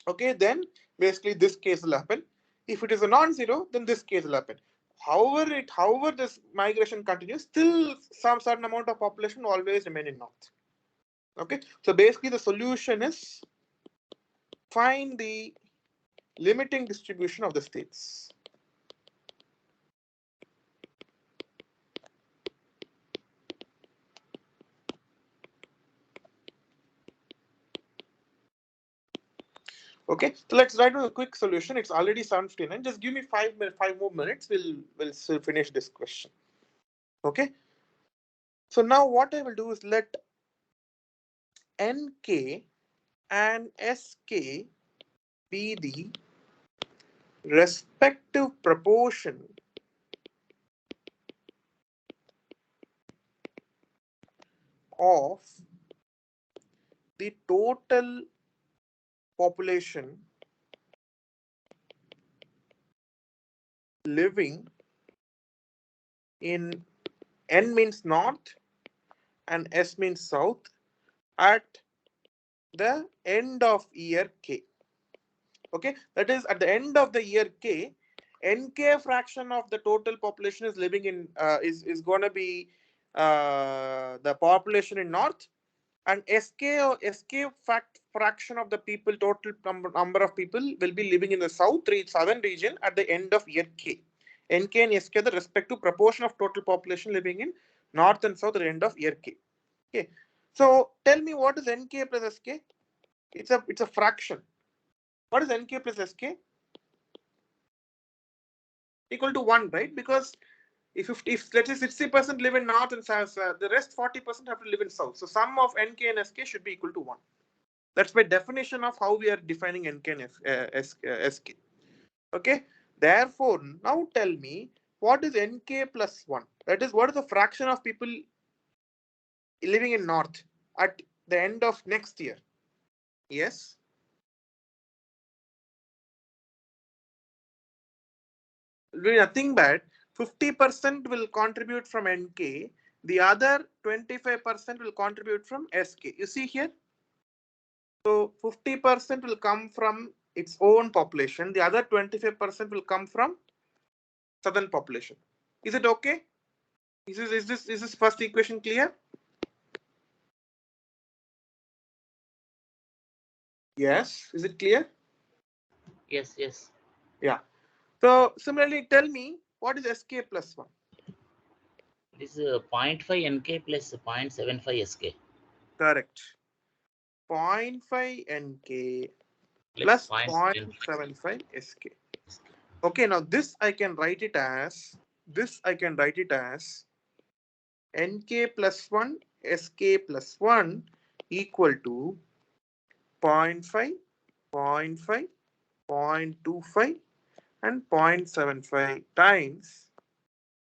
Okay, then basically this case will happen. If it is a non-zero, then this case will happen. However this migration continues, still some certain amount of population will always remain in north. Okay, so basically the solution is find the limiting distribution of the states. Okay, so let's write a quick solution. It's already 7:59. Just give me 5 more minutes. We'll finish this question. Okay. So now what I will do is let NK and SK be the respective proportion of the total population living in N means north and S means south at the end of year K. Okay, that is at the end of the year K, NK fraction of the total population is living in is going to be the population in north, and SK fraction of the people, total number of people will be living in the southern region at the end of year K. NK and SK are the respective proportion of total population living in north and south at the end of year K. Okay, so tell me, what is NK plus SK? It's a fraction. What is NK plus SK? Equal to 1, right? Because if let's say 60% live in north and south, the rest 40% have to live in south. So sum of NK and SK should be equal to 1. That's by definition of how we are defining NK and SK. Okay. Therefore, now tell me, what is NK plus 1? That is, what is the fraction of people living in north at the end of next year? Yes. Nothing bad. 50% will contribute from NK. The other 25% will contribute from SK. You see here? So 50% will come from its own population. The other 25% will come from southern population. Is it okay? Is this first equation clear? Yes. Is it clear? Yes. Yeah. So similarly, tell me, what is SK plus 1? This is 0.5 NK plus 0.75 SK. Correct. 0.5 NK plus 0.75 SK. Okay, now this I can write it as NK plus 1 SK plus 1 equal to 0.5, 0.5, 0.25 and 0.75 times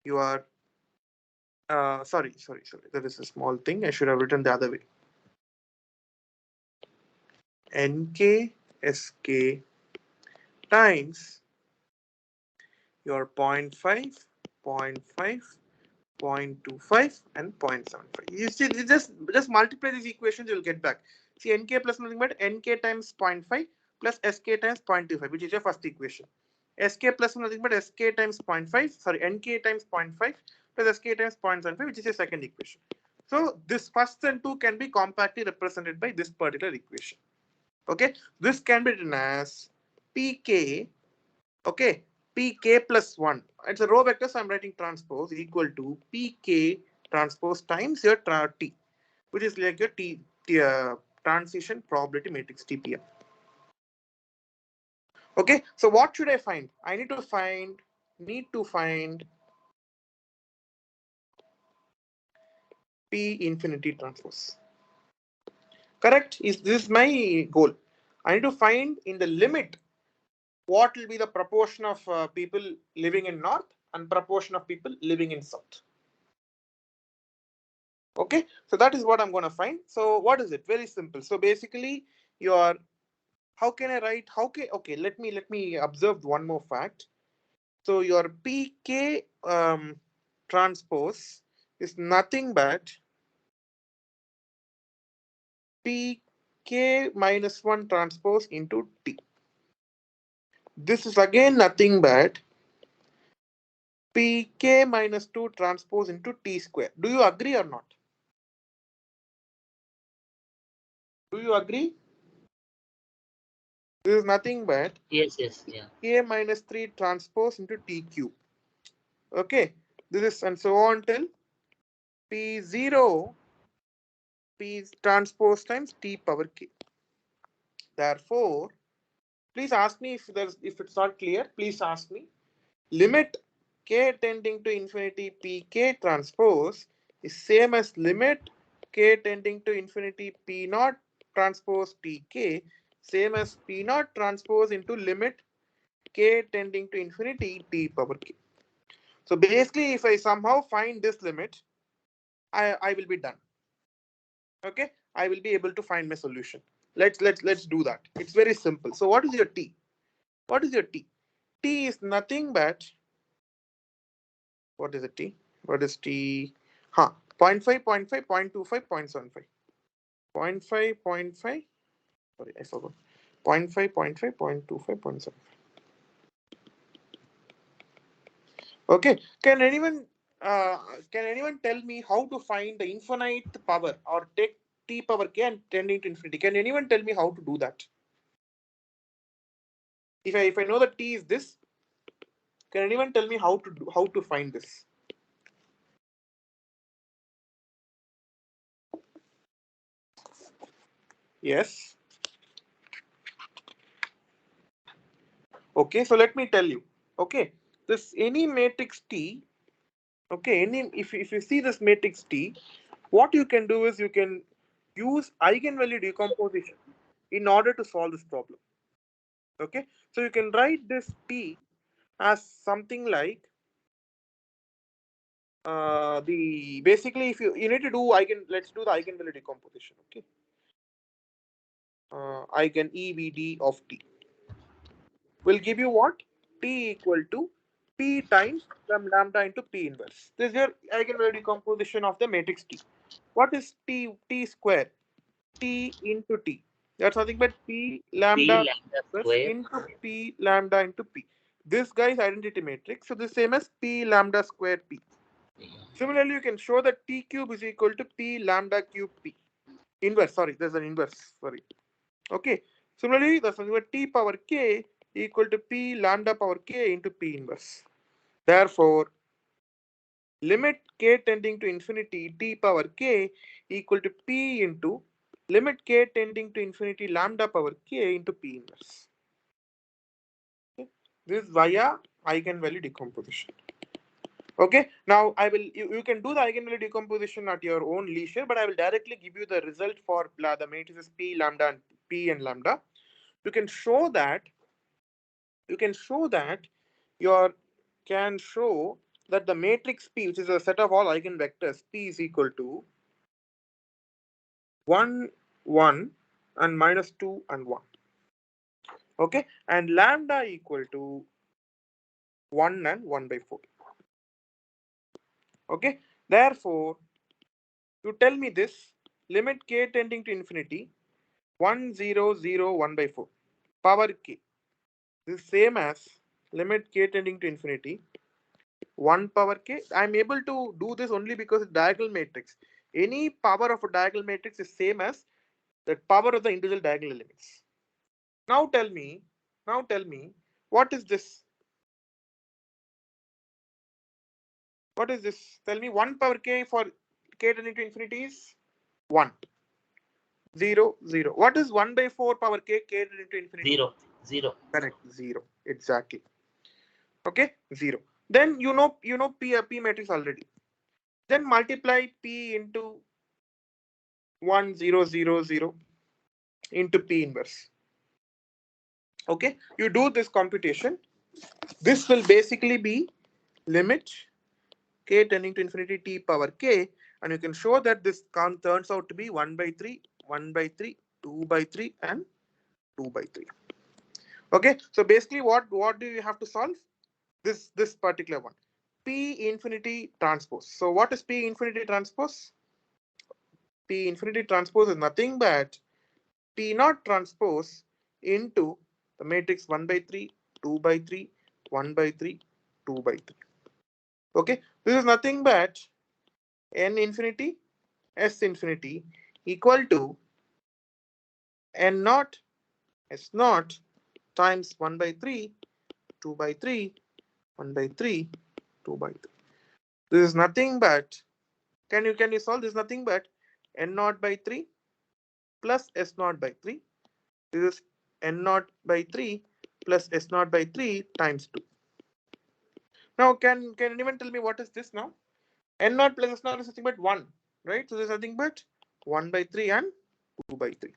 your sorry, there is a small thing. I should have written the other way. NK SK times your 0.5, 0.5, 0.25 and 0.75. You see, you just multiply these equations, you'll get back. See, NK plus nothing but NK times 0.5 plus SK times 0.25, which is your first equation. SK plus nothing but SK times 0.5, sorry, NK times 0.5 plus SK times 0.75, which is your second equation. So this first and two can be compactly represented by this particular equation. Okay, this can be written as PK, okay, PK plus 1. It's a row vector, so I'm writing transpose equal to PK transpose times your T, which is like your transition probability matrix, TPM. Okay, so what should I find? I need to find P infinity transpose. Correct? This is my goal. I need to find in the limit what will be the proportion of people living in north and proportion of people living in south. Okay, so that is what I'm going to find. So what is it? Very simple. So basically, your how can I write? Okay, let me observe one more fact. So your PK transpose is nothing but PK minus 1 transpose into T. This is again nothing but Pk minus 2 transpose into T square. Do you agree or not? Do you agree? This is nothing but Yes, yeah. K minus 3 transpose into T cube. Okay, this is and so on till P0 P transpose times T power K. Therefore, please ask me if it's not clear. Please ask me. Limit K tending to infinity Pk transpose is same as limit K tending to infinity P naught transpose Pk, same as P naught transpose into limit K tending to infinity T power K. So basically, if I somehow find this limit, I will be done. Okay, I will be able to find my solution. Let's do that. It's very simple. So what is your T? What is your T? T is nothing but what is the T? What is T? 0.5, 0.5, 0.25, 0.75. 0.5, 0.5. Sorry, I forgot. 0.5, 0.5, 0.25, 0.75. Okay. Can anyone tell me how to find the infinite power or take T power K and tending to infinity? Can anyone tell me how to do that? If I know that T is this, can anyone tell me how to find this? Yes. Okay, so let me tell you. Okay, this any matrix T. Okay, if you see this matrix T, what you can do is you can use eigenvalue decomposition in order to solve this problem. Okay, so you can write this T as something like the basically if you need to do let's do the eigenvalue decomposition. Okay, eigen EVD of T will give you what? T equal to P times lambda into P inverse. This is your eigenvalue decomposition of the matrix T. What is T square? T into T. That's nothing but P P lambda lambda plus square. into P lambda into P. This guy is identity matrix. So the same as P lambda square P. Similarly, you can show that T cube is equal to P lambda cube P. Inverse, sorry, there's an inverse, sorry. Okay. Similarly, the T power K equal to P lambda power K into P inverse. Therefore, limit K tending to infinity T power K equal to P into limit K tending to infinity lambda power K into P inverse. Okay. This is via eigenvalue decomposition. Okay, now you can do the eigenvalue decomposition at your own leisure, but I will directly give you the result for the matrices P lambda and P and lambda. You can show that your can show that the matrix P, which is a set of all eigenvectors, P is equal to 1, 1 and minus 2 and 1. Okay, and lambda equal to 1 and 1 by 4. Okay, therefore, you tell me this limit K tending to infinity 1, 0, 0, 1 by 4 power K. This is same as limit K tending to infinity 1 power K. I am able to do this only because it's diagonal matrix. Any power of a diagonal matrix is same as the power of the individual diagonal elements. Now tell me, what is this? What is this? Tell me 1 power K for K tending to infinity is 1. 0, 0. What is 1 by 4 power K tending to infinity? 0, 0. Correct. 0. Exactly. Okay. 0. Then you know P matrix already. Then multiply P into 1 0 0 0 into P inverse. Okay. You do this computation. This will basically be limit k tending to infinity t power k, and you can show that this turns out to be 1 by 3, 1 by 3, 2 by 3, and 2 by 3. Okay, so basically what do you have to solve? This particular one, P infinity transpose. So what is P infinity transpose? P infinity transpose is nothing but P naught transpose into the matrix 1 by 3, 2 by 3, 1 by 3, 2 by 3. Okay, this is nothing but n infinity s infinity equal to n naught s naught times 1 by 3, 2 by 3, 1 by 3, 2 by 3. This is nothing but, can you solve this? Nothing but n naught by 3 plus s naught by 3. This is n naught by 3 plus s naught by 3 times 2. Now can anyone tell me what is this now? N naught plus s naught is nothing but 1, right? So there's nothing but 1 by 3 and 2 by 3.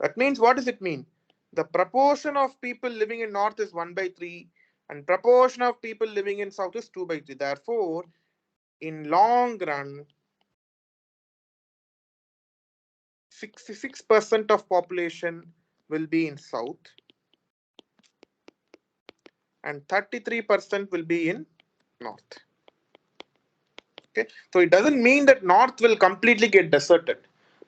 That means, what does it mean? The proportion of people living in north is 1 by 3 and proportion of people living in south is 2 by 3. Therefore, in long run, 66% of population will be in south and 33% will be in north. Okay, so it doesn't mean that north will completely get deserted.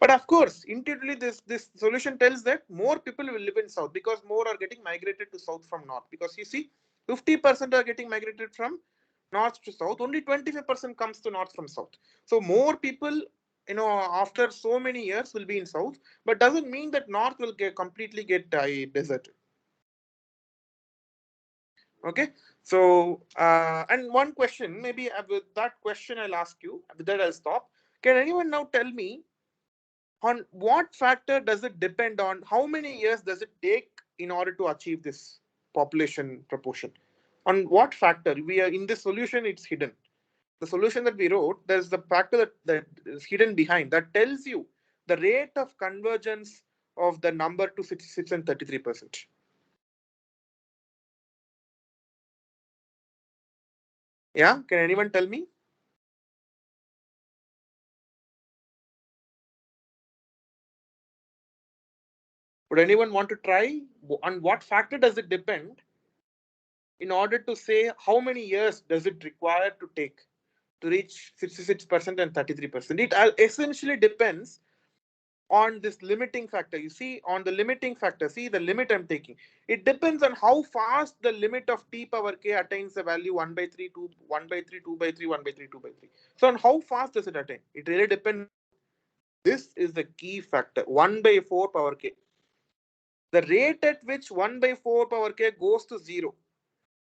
But of course, intuitively, this solution tells that more people will live in south because more are getting migrated to south from north. Because you see, 50% are getting migrated from north to south. Only 25% comes to north from south. So more people, after so many years, will be in south. But doesn't mean that north will completely get deserted. Okay, so and one question, maybe with that question I'll ask you, with that I'll stop. Can anyone now tell me on what factor does it depend on? How many years does it take in order to achieve this population proportion? On what factor? We are in this solution, it's hidden. The solution that we wrote, there's the factor that is hidden behind that tells you the rate of convergence of the number to 66 and 33%. Yeah, can anyone tell me? Would anyone want to try? On what factor does it depend in order to say how many years does it require to take to reach 66% and 33%? It essentially depends on this limiting factor. You see, on the limiting factor, see the limit I'm taking. It depends on how fast the limit of t power k attains the value 1 by 3, 2, 1 by 3, 2 by 3, 1 by 3, 2 by 3. So on how fast does it attain? It really depends. This is the key factor, 1 by 4 power k. The rate at which 1 by 4 power k goes to 0.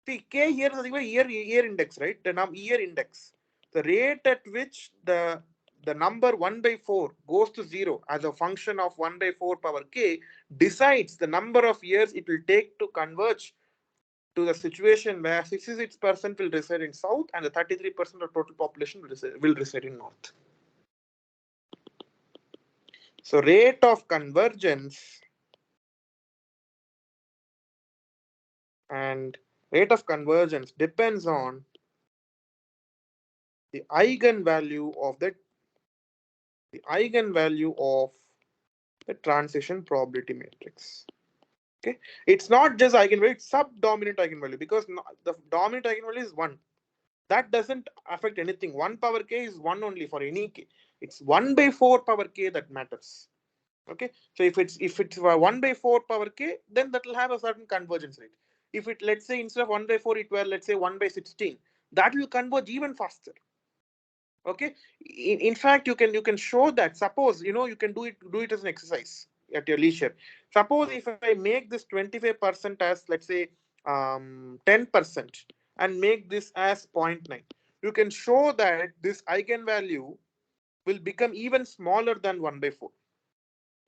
See, k here is nothing but year index, right? The year index. The rate at which the number 1 by 4 goes to 0 as a function of 1 by 4 power k decides the number of years it will take to converge to the situation where 66% will reside in south and the 33% of total population will reside in north. So rate of convergence and rate of convergence depends on the eigenvalue of the transition probability matrix. Okay, it's not just eigenvalue, it's subdominant eigenvalue, because the dominant eigenvalue is 1. That doesn't affect anything. 1 power k is 1 only for any k. It's 1 by 4 power k that matters. Okay, so if it's 1 by 4 power k, then that will have a certain convergence rate. If it, let's say, instead of 1 by 4 it were, let's say, 1 by 16, that will converge even faster. Okay, in fact, you can show that. Suppose, you can do it as an exercise at your leisure. Suppose if I make this 25% as, let's say, 10% and make this as 0.9, you can show that this eigenvalue will become even smaller than 1 by 4.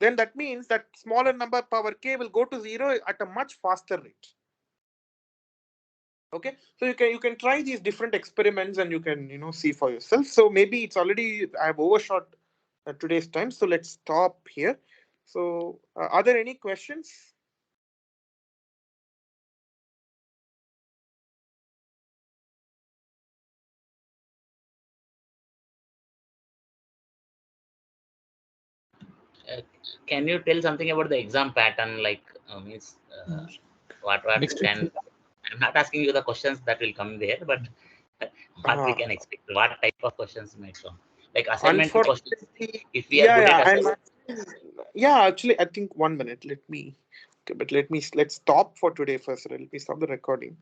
then that means that smaller number power k will go to 0 at a much faster rate. Okay, so you can try these different experiments and you can see for yourself. So maybe it's already I have overshot today's time, so let's stop here. So are there any questions? Can you tell something about the exam pattern? Like means what can, I'm not asking you the questions that will come there, but what we can expect, what type of questions might come, like assignment questions. If we are good at assignment. Actually, I think 1 minute. Let's stop for today first. Let me stop the recording.